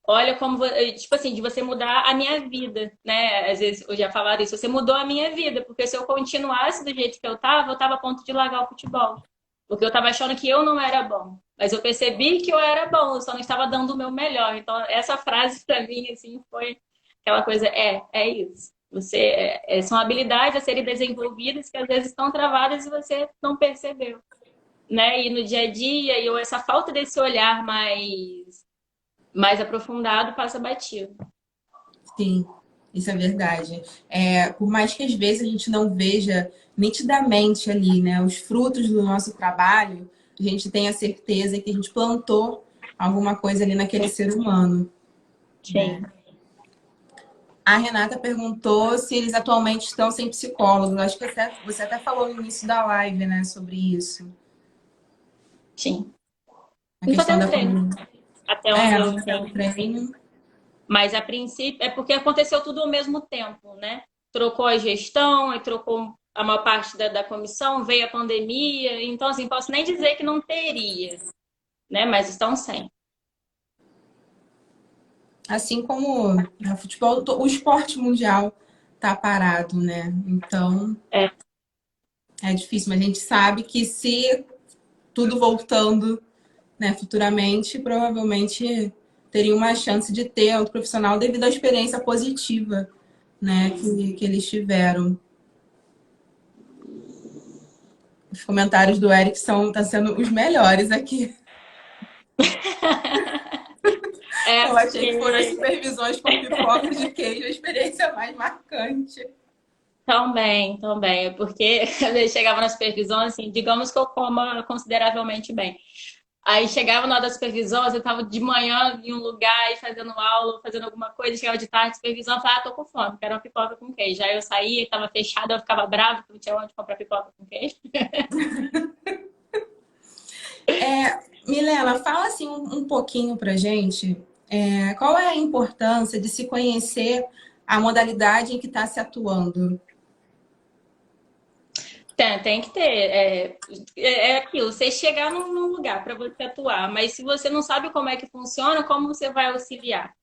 S2: olha como, tipo assim, de você mudar a minha vida, né? Às vezes eu já falaram isso, você mudou a minha vida, porque se eu continuasse do jeito que eu tava a ponto de largar o futebol. Porque eu tava achando que eu não era bom. Mas eu percebi que eu era bom, eu só não estava dando o meu melhor. Então, essa frase pra mim, assim, foi aquela coisa, é isso. São habilidades a serem desenvolvidas que às vezes estão travadas e você não percebeu, né? E no dia a dia, essa falta desse olhar mais aprofundado passa batido.
S1: Sim, isso é verdade. Por mais que às vezes a gente não veja nitidamente ali, né, os frutos do nosso trabalho, a gente tem a certeza que a gente plantou alguma coisa ali naquele ser humano, né?
S2: Sim,
S1: A Renata perguntou se eles atualmente estão sem psicólogo. Eu acho que você até falou no início da live, né, sobre isso.
S2: sim.
S1: A
S2: Não tô
S1: questão
S2: tendo
S1: da
S2: treino,
S1: pandemia.
S2: até onde eu
S1: Não tem o
S2: sei.
S1: treino.
S2: Mas a princípio é porque aconteceu tudo ao mesmo tempo, né? Trocou a gestão, aí trocou a maior parte da comissão, veio a pandemia, então assim, posso nem dizer que não teria, né? Mas estão sem.
S1: Assim como o futebol, o esporte mundial tá parado, né? Então
S2: É,
S1: é difícil, mas a gente sabe que se tudo voltando, né, futuramente, provavelmente teria uma chance de ter outro profissional devido à experiência positiva, né, que eles tiveram. Os comentários do Eric estão sendo os melhores aqui. Eu achei que foram as
S2: porque
S1: supervisões com pipoca de queijo a experiência mais marcante.
S2: também, também, porque eu chegava na supervisão, assim, digamos que eu coma consideravelmente bem. Aí chegava na hora da supervisão, eu estava de manhã em um lugar e fazendo aula, fazendo alguma coisa, chegava de tarde, supervisão, eu falava, ah, tô com fome, quero uma pipoca com queijo. Aí eu saía, estava fechada, eu ficava brava, porque não tinha onde comprar pipoca com queijo.
S1: Milena, fala assim um pouquinho pra gente, qual é a importância de se conhecer a modalidade em que está se atuando?
S2: Tem que ter. É aquilo, você chegar num lugar para você atuar, mas se você não sabe como é que funciona, como você vai auxiliar?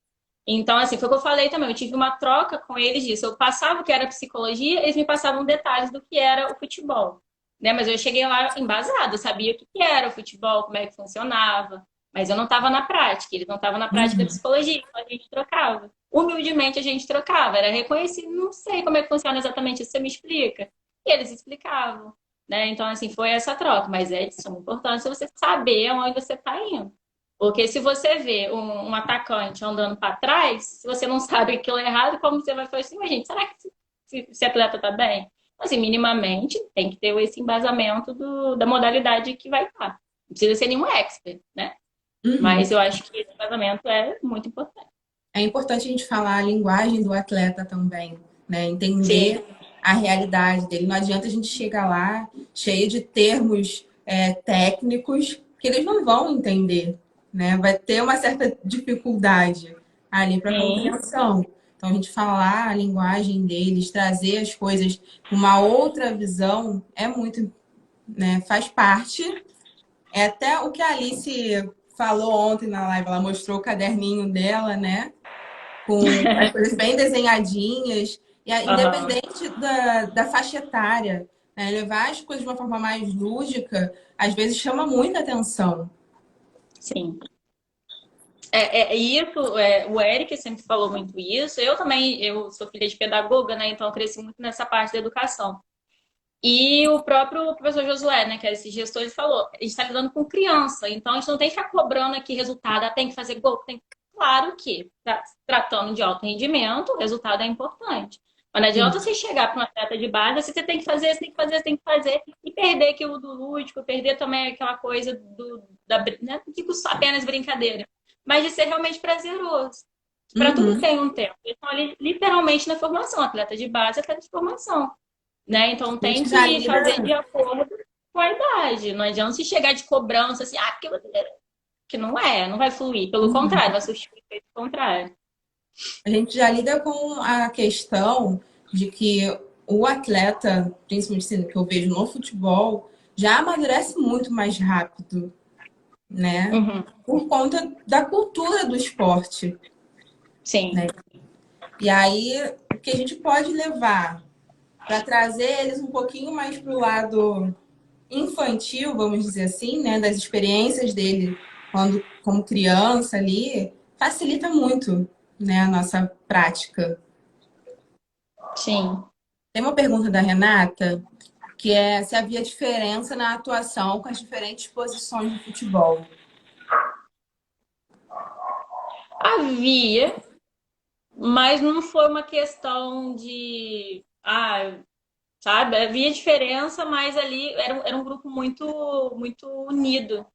S2: Então, assim, foi o que eu falei também. Eu tive uma troca com eles disso. Eu passava o que era psicologia, eles me passavam detalhes do que era o futebol, né? Mas eu cheguei lá embasado, eu sabia o que era o futebol, como é que funcionava, mas eu não estava na prática, eles não estavam na prática da
S1: Uhum,
S2: psicologia, então a gente trocava. Humildemente a gente trocava, era reconhecido, não sei como é que funciona exatamente isso, você me explica? E eles explicavam, né? Então, assim, foi essa troca, mas é de suma importância você saber aonde você está indo. Porque se você vê um atacante andando para trás, se você não sabe que aquilo é errado, como você vai falar assim, mas gente, será que esse atleta tá bem? Então, assim, minimamente tem que ter esse embasamento da modalidade que vai estar. Não precisa ser nenhum expert, né?
S1: uhum.
S2: Mas eu acho que esse embasamento é muito importante.
S1: É importante a gente falar a linguagem do atleta também, né?
S2: Sim,
S1: Entender a realidade dele. Não adianta a gente chegar lá cheio de termos técnicos que eles não vão entender, né? Vai ter uma certa dificuldade ali para
S2: sim.
S1: compreensão. Então, a gente falar a linguagem deles, trazer as coisas com uma outra visão é muito, né? Faz parte. É até o que a Alice falou ontem na live. Ela mostrou o caderninho dela, né? Com as coisas bem desenhadinhas, e
S2: Aham,
S1: independente da faixa etária, né? Levar as coisas de uma forma mais lúdica, às vezes chama muita atenção.
S2: sim. Isso, o Eric sempre falou muito isso. Eu também, eu sou filha de pedagoga, né? Então eu cresci muito nessa parte da educação. E o próprio professor Josué, né, que é esse gestor, ele falou, a gente está lidando com criança, então a gente não tem que ficar cobrando aqui resultado, tem que fazer gol, tem. Claro que, tratando de alto rendimento, o resultado é importante. Mas não
S1: Sim.
S2: adianta você chegar para um atleta de base, você tem que fazer, você tem que fazer, você tem que fazer, e perder aquilo do lúdico, perder também aquela coisa né, não digo só apenas brincadeira, mas de ser realmente prazeroso. Para tudo
S1: Uhum.
S2: tem um tempo. Eles estão ali literalmente na formação, atleta de base, atleta de formação, né? Então
S1: A
S2: tem
S1: gente já
S2: que
S1: lida,
S2: fazer de acordo com a idade. Não adianta se chegar de cobrança assim, porque você... que não é, não vai fluir. Pelo contrário, vai substituir o contrário.
S1: a gente já lida com a questão de que o atleta, principalmente assim, que eu vejo no futebol, já amadurece muito mais rápido, né?
S2: Uhum.
S1: Por conta da cultura do esporte.
S2: Sim,
S1: E aí, o que a gente pode levar para trazer eles um pouquinho mais para o lado infantil, vamos dizer assim, né, das experiências dele quando como criança ali, facilita muito, né, a nossa prática.
S2: sim.
S1: Tem uma pergunta da Renata, que é se havia diferença na atuação com as diferentes posições do futebol.
S2: Havia, mas não foi uma questão de, sabe? Havia diferença, mas ali era um grupo muito unido.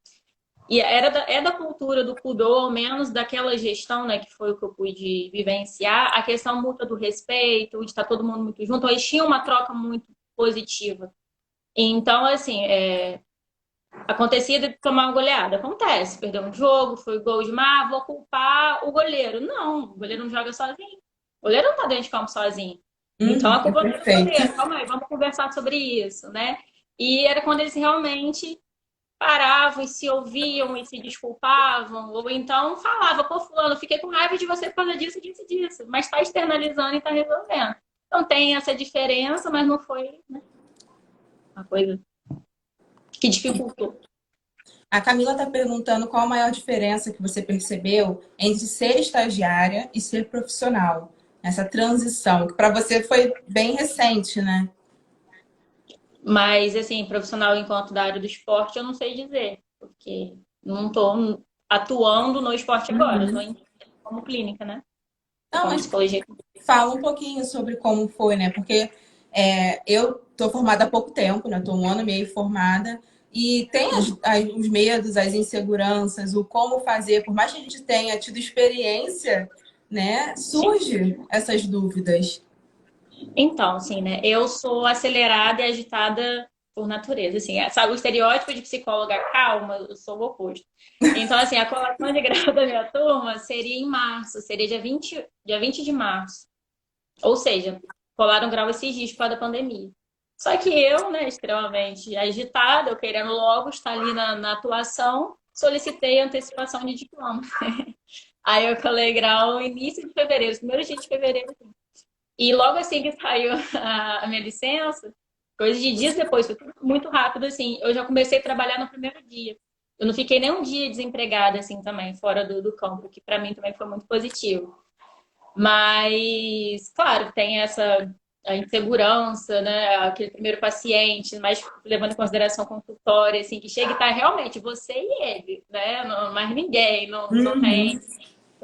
S2: E é da cultura do clube, ou ao menos daquela gestão, né, que foi o que eu pude vivenciar, a questão mútua do respeito, de estar todo mundo muito junto, eles tinham uma troca muito positiva. Então, assim, acontecia de tomar uma goleada. Acontece, perdeu um jogo, foi gol de vou culpar o goleiro. Não, o goleiro não joga sozinho. O goleiro não tá dentro de campo sozinho. Então a culpa não é do
S1: Perfeito.
S2: goleiro. Calma aí, vamos conversar sobre isso, né? E era quando eles realmente paravam e se ouviam e se desculpavam, ou então falava, pô, fulano, fiquei com raiva de você por causa disso, disso, disso, mas está externalizando e está resolvendo. Então tem essa diferença, mas não foi, né, uma coisa que dificultou.
S1: A Camila está perguntando qual a maior diferença que você percebeu entre ser estagiária e ser profissional. Essa transição, que para você foi bem recente, né?
S2: Mas, assim, profissional enquanto da área do esporte, eu não sei dizer, porque não estou atuando no esporte agora,
S1: Uhum.
S2: estou como clínica, né?
S1: Não,
S2: Como
S1: mas
S2: psicologia.
S1: fala um pouquinho sobre como foi, né? Porque eu estou formada há pouco tempo, né? Estou um ano e meio formada. E tem os medos, as inseguranças, o como fazer. Por mais que a gente tenha tido experiência, né? Surge essas dúvidas.
S2: Então, assim, né? Eu sou acelerada e agitada por natureza, assim. Sabe, o estereótipo de psicóloga calma, eu sou o oposto. Então, assim, a colação de grau da minha turma seria em março, seria dia vinte de março. Ou seja, colaram grau esses dias por causa da pandemia. Só que eu, né, extremamente agitada, eu querendo logo estar ali na atuação, solicitei antecipação de diploma. Aí eu colei grau início de fevereiro, os primeiros dias de fevereiro. E logo assim que saiu a minha licença, coisa de dias depois, foi tudo muito rápido, assim, eu já comecei a trabalhar no primeiro dia. Eu não fiquei nem um dia desempregada, assim, também, fora do campo, que para mim também foi muito positivo. Mas, claro, tem essa a insegurança, né? Aquele primeiro paciente, mas levando em consideração o consultório, assim, que chega e tá realmente você e ele, né? Não, mais ninguém, não
S1: Uhum.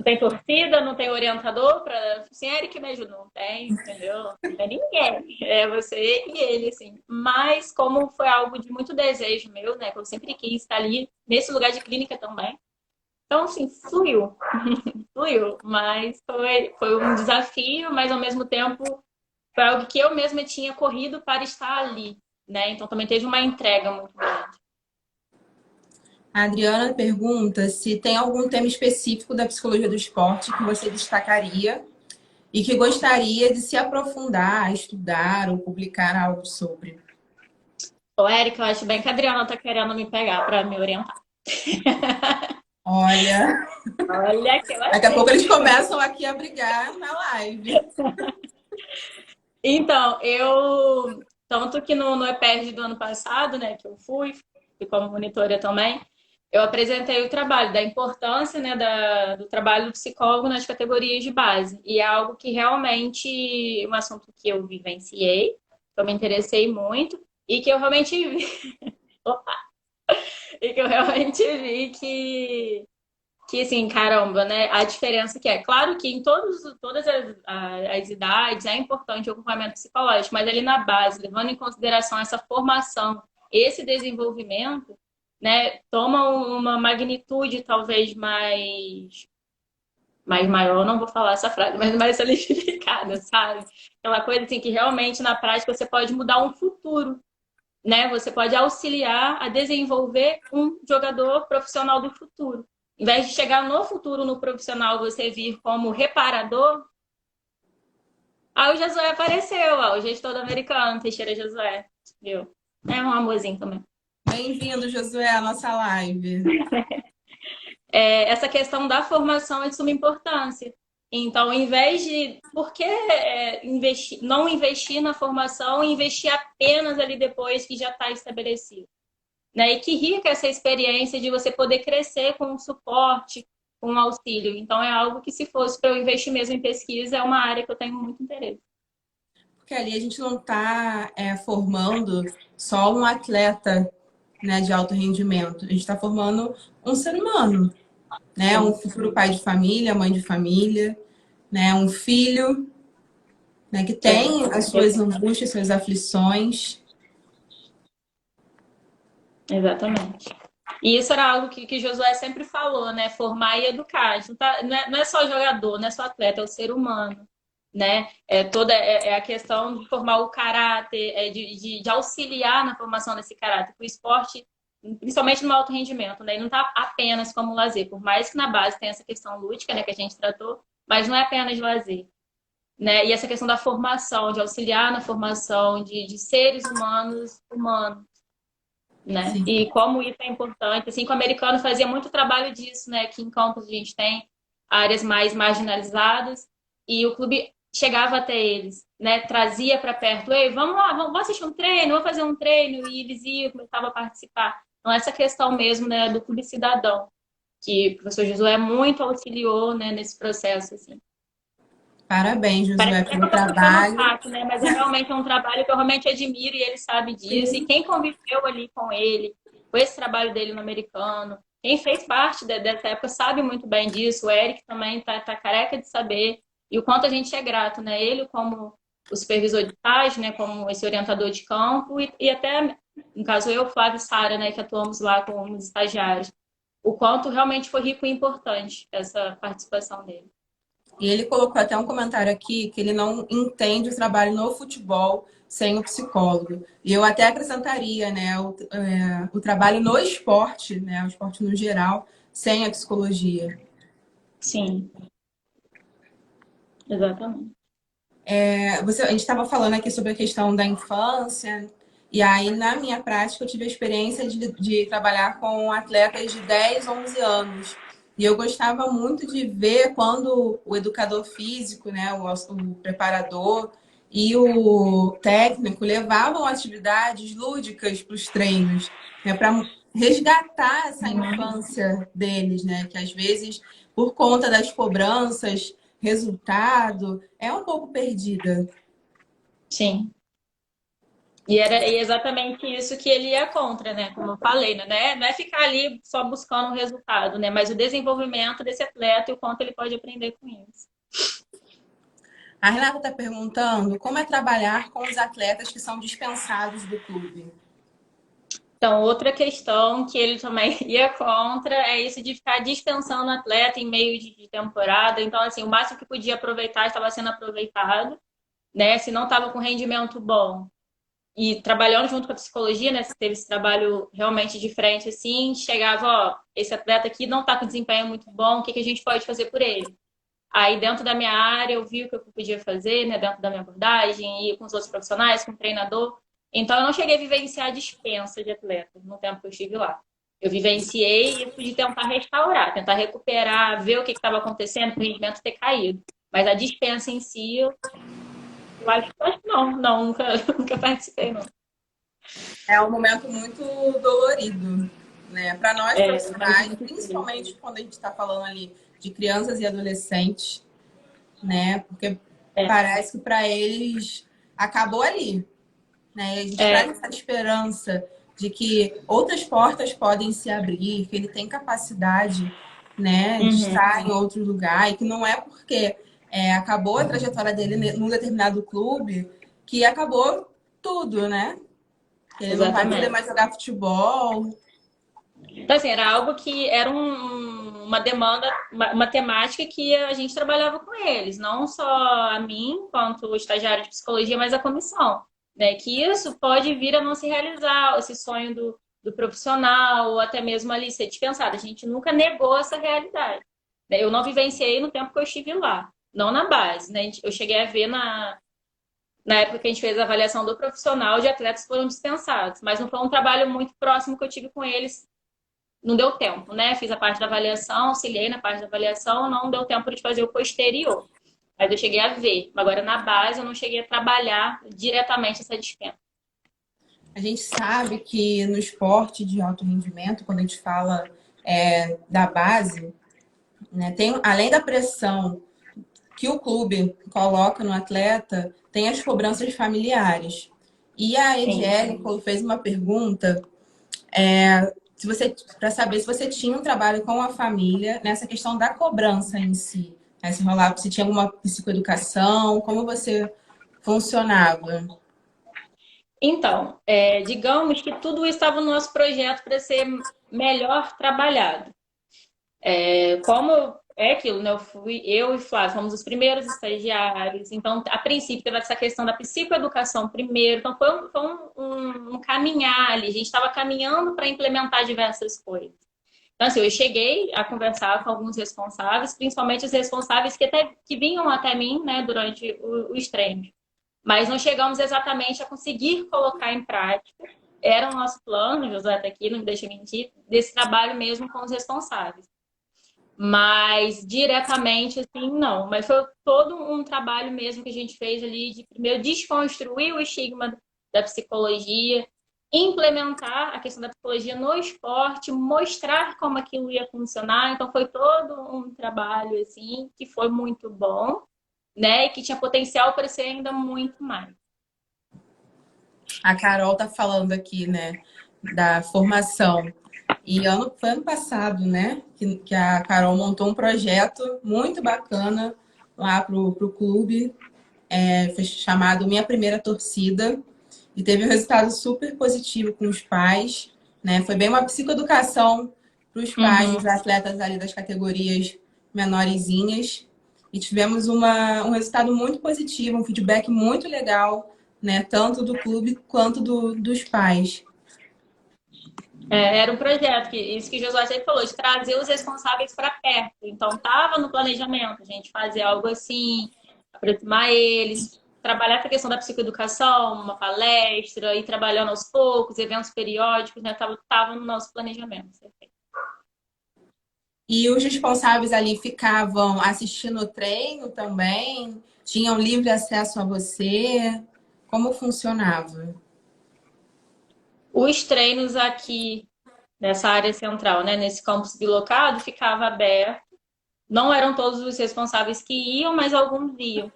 S2: tem torcida, não tem orientador para assim, Eric me ajuda, não tem, entendeu? Não tem ninguém. É você e ele, assim. Mas como foi algo de muito desejo meu, né? Que eu sempre quis estar ali nesse lugar de clínica também. Então, assim, fluiu, fluiu. Mas foi um desafio, mas ao mesmo tempo foi algo que eu mesma tinha corrido para estar ali, né? Então também teve uma entrega muito grande.
S1: A Adriana pergunta se tem algum tema específico da psicologia do esporte que você destacaria e que gostaria de se aprofundar, estudar ou publicar algo sobre.
S2: Ô, Érica, eu acho bem que a Adriana tá querendo me pegar para me orientar.
S1: Olha,
S2: Olha que ela
S1: daqui a pouco
S2: tem.
S1: eles começam aqui a brigar na live.
S2: Então, tanto que no EPERJ do ano passado, né, que eu fui como monitora também, eu apresentei o trabalho, da importância, né, do trabalho do psicólogo nas categorias de base. E é algo que realmente, um assunto que eu vivenciei, que eu me interessei muito, e que eu realmente vi, opa, e que eu realmente vi que assim, caramba, né? A diferença que é. Claro que em todas as idades é importante o acompanhamento psicológico, mas ali na base, levando em consideração essa formação, esse desenvolvimento, né, toma uma magnitude talvez mais maior, não vou falar essa frase, mas mais solidificada, sabe? Aquela coisa assim que realmente na prática você pode mudar um futuro, né? Você pode auxiliar a desenvolver um jogador profissional do futuro. Em vez de chegar no futuro, no profissional, você vir como reparador, aí o Josué apareceu, ó, o gestor do americano, Teixeira Josué, viu? É um amorzinho também.
S1: Bem-vindo, Josué, à nossa live.
S2: Essa questão da formação é de suma importância. Então, ao invés de, por que investir, não investir na formação e investir apenas ali depois que já está estabelecido? Né? E que rica essa experiência de você poder crescer com um suporte, com um auxílio. Então, é algo que, se fosse para eu investir mesmo em pesquisa, é uma área que eu tenho muito interesse.
S1: Porque ali a gente não está formando só um atleta, né, de alto rendimento. A gente está formando um ser humano, né? Um
S2: Sim,
S1: futuro pai de família, mãe de família, né? Um filho, né, que
S2: sim.
S1: tem as suas angústias, suas aflições.
S2: Exatamente. E isso era algo que Josué sempre falou, né? Formar e educar. A gente não é só jogador, não é só atleta, é o ser humano, né? É a questão de formar o caráter, de auxiliar na formação desse caráter. O esporte, principalmente no alto rendimento, né? Ele não está apenas como lazer, por mais que na base tenha essa questão lúdica, né, que a gente tratou, mas não é apenas lazer. Né? E essa questão da formação, de auxiliar na formação de seres humanos, né?
S1: Sim.
S2: E como isso é importante, assim, que o americano fazia muito trabalho disso, né? Aqui em Campos a gente tem áreas mais marginalizadas e o clube chegava até eles, né? Trazia para perto, ei, vamos lá, vamos assistir um treino, vamos fazer um treino e eles iam, começavam a participar. Então essa questão mesmo, né, do clube cidadão, que o professor Josué muito auxiliou, né, nesse processo, assim.
S1: Parabéns,
S2: Parece
S1: Josué,
S2: até que
S1: pelo
S2: eu tô puxando o
S1: trabalho.
S2: saco, né? Mas é realmente um trabalho que eu realmente admiro e ele sabe disso. E
S1: Sim.
S2: quem conviveu ali com ele, com esse trabalho dele no americano, quem fez parte dessa época sabe muito bem disso. O Eric também tá careca de saber. E o quanto a gente é grato, né? Ele como o supervisor de estágio, né? Como esse orientador de campo e até, no caso eu, Flávio e Sara, né? Que atuamos lá como estagiários. O quanto realmente foi rico e importante essa participação dele.
S1: E ele colocou até um comentário aqui que ele não entende o trabalho no futebol sem o psicólogo. E eu até acrescentaria, né, o trabalho no esporte, né, o esporte no geral, sem a psicologia.
S2: Sim, exatamente.
S1: A gente estava falando aqui sobre a questão da infância, e aí na minha prática eu tive a experiência de trabalhar com atletas de 10, 11 anos. E eu gostava muito de ver quando o educador físico, né, o preparador e o técnico levavam atividades lúdicas para os treinos, né, para resgatar essa infância deles, né, que às vezes, por conta das cobranças, resultado, é um pouco perdida.
S2: Sim. E era exatamente isso que ele ia contra, né? Como eu falei, né? Não é ficar ali só buscando o resultado, né? Mas o desenvolvimento desse atleta e o quanto ele pode aprender com isso.
S1: A Renata está perguntando como é trabalhar com os atletas que são dispensados do clube.
S2: Então, outra questão que ele também ia contra é isso de ficar dispensando o atleta em meio de temporada. Então, assim, o máximo que podia aproveitar estava sendo aproveitado, né? Se não estava com rendimento bom, e trabalhando junto com a psicologia, né? Teve esse trabalho realmente de frente, assim, chegava, ó, esse atleta aqui não tá com desempenho muito bom, o que que a gente pode fazer por ele? Aí, dentro da minha área, eu vi o que eu podia fazer, né? Dentro da minha abordagem, e com os outros profissionais, com o treinador. Então, eu não cheguei a vivenciar a dispensa de atletas no tempo que eu estive lá. Eu vivenciei isso de tentar restaurar, tentar recuperar, ver o que estava acontecendo, para o rendimento ter caído. Mas a dispensa em si, eu acho que não, não, nunca, nunca participei, não.
S1: É um momento muito dolorido, né? Para nós
S2: É
S1: profissionais,
S2: muito difícil.
S1: principalmente quando a gente está falando ali de crianças e adolescentes, né? Porque
S2: É,
S1: parece que para eles acabou ali, né? E a gente traz
S2: é,
S1: essa esperança de que outras portas podem se abrir, que ele tem capacidade, né, de
S2: uhum,
S1: estar em outro lugar e que não é porque acabou a trajetória dele num determinado clube que acabou tudo, né? Ele não vai poder
S2: exatamente.
S1: mais jogar futebol.
S2: Então, assim, era algo que era uma demanda, uma temática que a gente trabalhava com eles, não só a mim, quanto estagiário de psicologia, mas a comissão, né? Que isso pode vir a não se realizar, esse sonho do profissional, ou até mesmo ali ser dispensado. A gente nunca negou essa realidade, né? Eu não vivenciei no tempo que eu estive lá, não na base, né? Eu cheguei a ver na época que a gente fez a avaliação do profissional, de atletas que foram dispensados, mas não foi um trabalho muito próximo que eu tive com eles não deu tempo, né? Fiz a parte da avaliação, auxiliei na parte da avaliação, não deu tempo de fazer o posterior. Mas eu cheguei a ver. Agora, na base, eu não cheguei a trabalhar diretamente essa dispensa.
S1: A gente sabe que no esporte de alto rendimento, quando a gente fala da base, né, tem, além da pressão que o clube coloca no atleta, tem as cobranças familiares. E a
S2: Sim.
S1: Ediele fez uma pergunta se você, para saber se você tinha um trabalho com a família nessa questão da cobrança em si. Né? Se rolava, se tinha alguma psicoeducação, como você funcionava.
S2: Então, digamos que tudo isso estava no nosso projeto para ser melhor trabalhado. Como é aquilo, né? Eu e Flávio fomos os primeiros estagiários, então, a princípio, teve essa questão da psicoeducação primeiro, então foi um caminhar ali, a gente estava caminhando para implementar diversas coisas. Então, assim, eu cheguei a conversar com alguns responsáveis, principalmente os responsáveis que vinham até mim, né, durante os treinos. Mas não chegamos exatamente a conseguir colocar em prática. Era o nosso plano, José está aqui, não me deixa mentir, desse trabalho mesmo com os responsáveis. Mas diretamente, assim, não. Mas foi todo um trabalho mesmo que a gente fez ali de primeiro desconstruir o estigma da psicologia, implementar a questão da psicologia no esporte, mostrar como aquilo ia funcionar. Então foi todo um trabalho assim que foi muito bom, né? E que tinha potencial para ser ainda muito mais.
S1: A Carol tá falando aqui, né, da formação. E foi ano passado, né, que a Carol montou um projeto muito bacana lá pro clube, foi chamado Minha Primeira Torcida, e teve um resultado super positivo com os pais, né? Foi bem uma psicoeducação para os pais
S2: Uhum.
S1: dos atletas ali das categorias menorzinhas. E tivemos um resultado muito positivo, um feedback muito legal, né? Tanto do clube quanto dos pais.
S2: Era um projeto, isso que o Josué sempre falou, de trazer os responsáveis para perto. Então, estava no planejamento, a gente fazer algo assim, aproximar eles, trabalhar essa questão da psicoeducação, uma palestra, ir trabalhando aos poucos, eventos periódicos, né? Tava no nosso planejamento.
S1: E os responsáveis ali ficavam assistindo o treino também? Tinham livre acesso a você? Como funcionava?
S2: Os treinos aqui nessa área central, né, nesse campus bilocado, ficava aberto. Não eram todos os responsáveis que iam, mas alguns iam.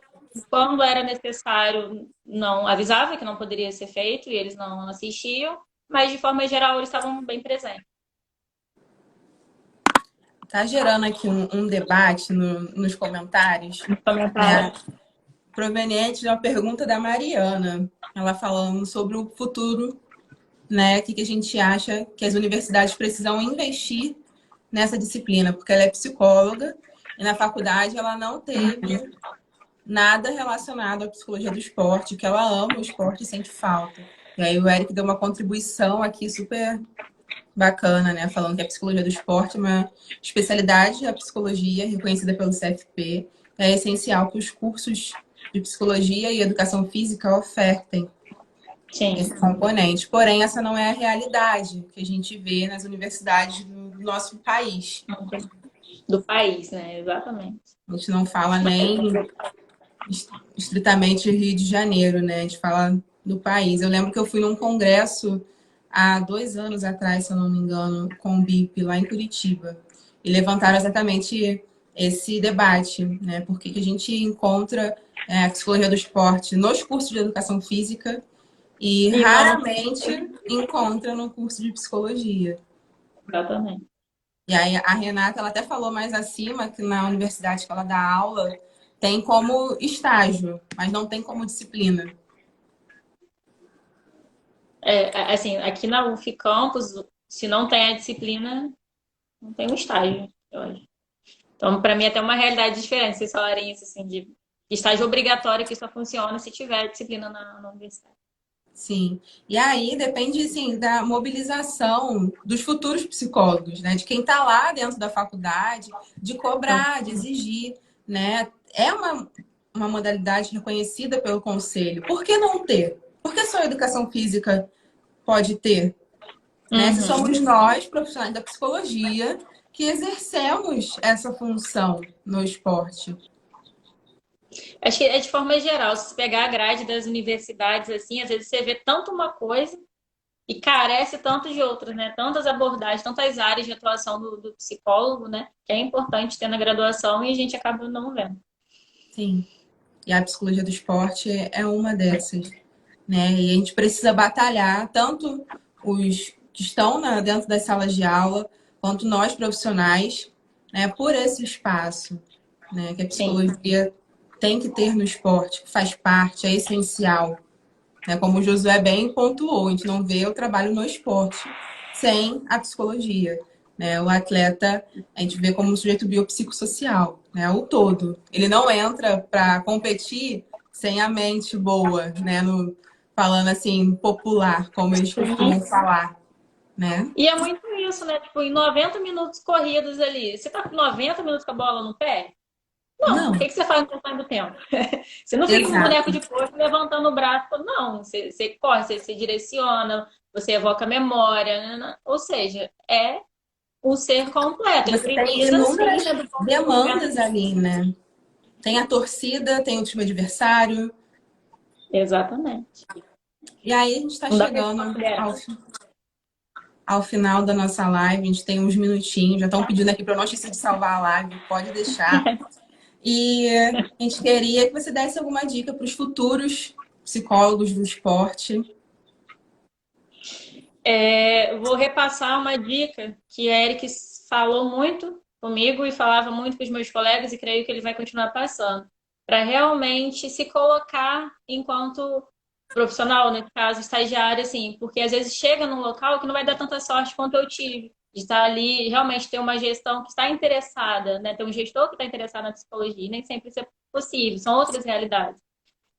S2: Quando era necessário, não avisava que não poderia ser feito e eles não assistiam, mas de forma geral eles estavam bem presentes.
S1: Tá gerando aqui um debate nos comentários, né?
S2: Comentário.
S1: Proveniente de uma pergunta da Mariana. Ela falando sobre o futuro, né? O que a gente acha que as universidades precisam investir nessa disciplina, porque ela é psicóloga e na faculdade ela não teve nada relacionado à psicologia do esporte, que ela ama o esporte e sente falta. E aí o Eric deu uma contribuição aqui super bacana, né? Falando que a psicologia do esporte é uma especialidade da psicologia reconhecida pelo CFP. É essencial que os cursos de psicologia e educação física ofertem esse
S2: Sim,
S1: componente. Porém, essa não é a realidade que a gente vê nas universidades do nosso país.
S2: do país, né? Exatamente.
S1: A gente não fala nem estritamente Rio de Janeiro, né? A gente fala do país. Eu lembro que eu fui num congresso há 2 anos atrás, se eu não me engano, com o BIP lá em Curitiba. E levantaram exatamente esse debate, né? Por que a gente encontra a psicologia do esporte nos cursos de educação física e
S2: E não,
S1: raramente encontra no curso de psicologia.
S2: exatamente.
S1: E aí a Renata, ela até falou mais acima que na universidade que ela dá aula tem como estágio, mas não tem como disciplina.
S2: Assim, aqui na UF Campus, se não tem a disciplina, não tem um estágio, eu acho. Então, para mim, é até uma realidade diferente vocês falarem isso, assim, de estágio obrigatório que só funciona se tiver disciplina na universidade.
S1: Sim. E aí depende, assim, da mobilização dos futuros psicólogos, né? De quem está lá dentro da faculdade, de cobrar, de exigir, né? É uma modalidade reconhecida pelo conselho. Por que não ter? Por que só a educação física pode ter? né? Se
S2: Uhum.
S1: somos nós, profissionais da psicologia, que exercemos essa função no esporte.
S2: Acho que é de forma geral, se você pegar a grade das universidades, assim, às vezes você vê tanto uma coisa e carece tanto de outras, né? Tantas abordagens, tantas áreas de atuação do psicólogo, né? Que é importante ter na graduação e a gente acaba não vendo.
S1: Sim. E a psicologia do esporte é uma dessas, né? E a gente precisa batalhar, tanto os que estão dentro das salas de aula, quanto nós profissionais, né, por esse espaço, né, que a
S2: Sim.
S1: psicologia tem que ter no esporte, que faz parte, é essencial. Né? Como o Josué bem pontuou, a gente não vê o trabalho no esporte sem a psicologia. Né? O atleta, a gente vê como um sujeito biopsicossocial, né? O todo. Ele não entra para competir sem a mente boa, né? Falando assim, popular, como eles costumam falar. Né?
S2: E é muito isso, né? Tipo, em 90 minutos corridos ali, você tá com 90 minutos com a bola no pé? Não.
S1: Não,
S2: O que que você faz no restante do tempo? Você não fica um boneco
S1: exato.
S2: de posto levantando o braço. Não, você corre, você direciona, você evoca a memória. Né? Ou seja, é o ser completo. Ele
S1: Você tem
S2: precisa, sim,
S1: inúmeras
S2: né, do desenvolvimento.
S1: demandas ali, né? Tem a torcida, tem o time adversário.
S2: Exatamente.
S1: E aí a gente está
S2: Não dá para
S1: chegando ao final da nossa live. A gente tem uns minutinhos, já estão pedindo aqui para eu não esquecer de salvar a live, pode deixar. E a gente queria que você desse alguma dica para os futuros psicólogos do esporte.
S2: Vou repassar uma dica que a Eric falou muito comigo e falava muito com os meus colegas e creio que ele vai continuar passando. Para realmente se colocar enquanto profissional, no caso, estagiário, assim, porque às vezes chega num local que não vai dar tanta sorte quanto eu tive. De estar ali, realmente ter uma gestão que está interessada, né? Ter um gestor que está interessado na psicologia, nem sempre isso é possível, são outras realidades.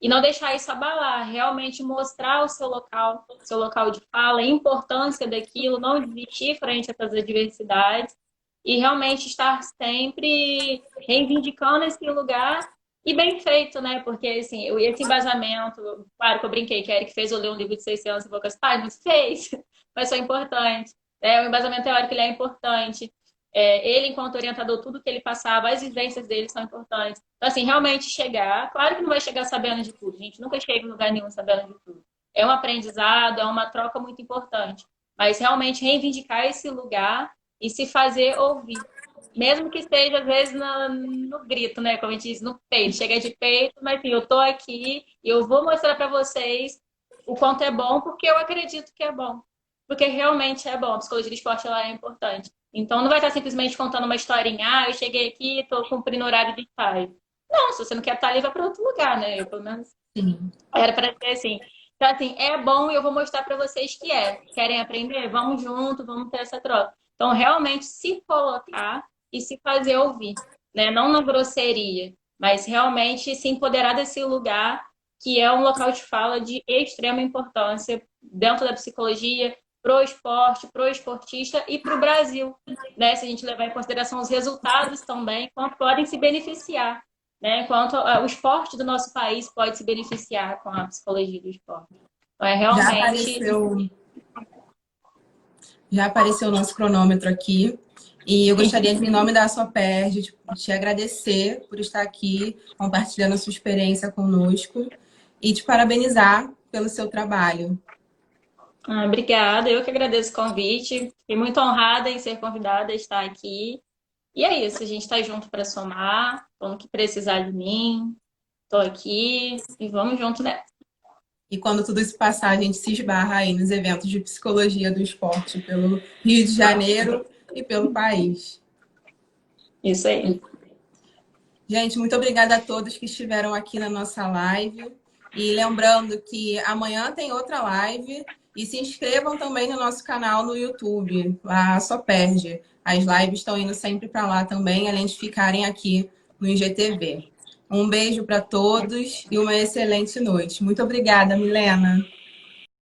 S2: E não deixar isso abalar, realmente mostrar o seu local de fala, a importância daquilo, não desistir frente a essas adversidades e realmente estar sempre reivindicando esse lugar e bem feito, né? Porque, assim, esse embasamento, claro que eu brinquei que a Eric fez eu ler um livro de 600 e poucas páginas, fez, mas foi importante. O embasamento teórico ele é importante. Ele, enquanto orientador, tudo que ele passava, as vivências dele são importantes. Então, assim, realmente chegar, claro que não vai chegar sabendo de tudo, a gente nunca chega em lugar nenhum sabendo de tudo. É um aprendizado, é uma troca muito importante. Mas realmente reivindicar esse lugar e se fazer ouvir. Mesmo que esteja, às vezes, no grito, né? Como a gente diz, no peito. Chega de peito, mas assim, eu tô aqui e eu vou mostrar para vocês o quanto é bom, porque eu acredito que é bom. Porque realmente é bom. A psicologia do esporte ela é importante. Então, não vai estar simplesmente contando uma historinha. Ah, eu cheguei aqui e estou cumprindo o horário de estágio. Não, se você não quer estar ali, vai para outro lugar, né? Eu, pelo menos,
S1: Sim.
S2: era para ser assim. Então, assim, é bom e eu vou mostrar para vocês que é. Querem aprender? Vamos junto, vamos ter essa troca. Então, realmente se colocar e se fazer ouvir, né? Não na grosseria, mas realmente se empoderar desse lugar que é um local de fala de extrema importância dentro da psicologia, pro esporte, pro esportista e pro Brasil, né? Se a gente levar em consideração os resultados também, quanto podem se beneficiar, né? Quanto o esporte do nosso país pode se beneficiar com a psicologia do esporte. Então, é
S1: Já
S2: realmente.
S1: apareceu, já apareceu o nosso cronômetro aqui. E eu gostaria, em nome da Soperj, de te agradecer por estar aqui compartilhando a sua experiência conosco e te parabenizar pelo seu trabalho.
S2: Obrigada, eu que agradeço o convite. Fiquei muito honrada em ser convidada a estar aqui. E é isso, a gente está junto para somar. Quando que precisar de mim, estou aqui e vamos junto, né?
S1: E quando tudo isso passar, a gente se esbarra aí nos eventos de psicologia do esporte pelo Rio de Janeiro e pelo país.
S2: Isso aí.
S1: Gente, muito obrigada a todos que estiveram aqui na nossa live. E lembrando que amanhã tem outra live. E se inscrevam também no nosso canal no YouTube, a Só Perde. As lives estão indo sempre para lá também, além de ficarem aqui no IGTV. Um beijo para todos e uma excelente noite. Muito obrigada, Milena.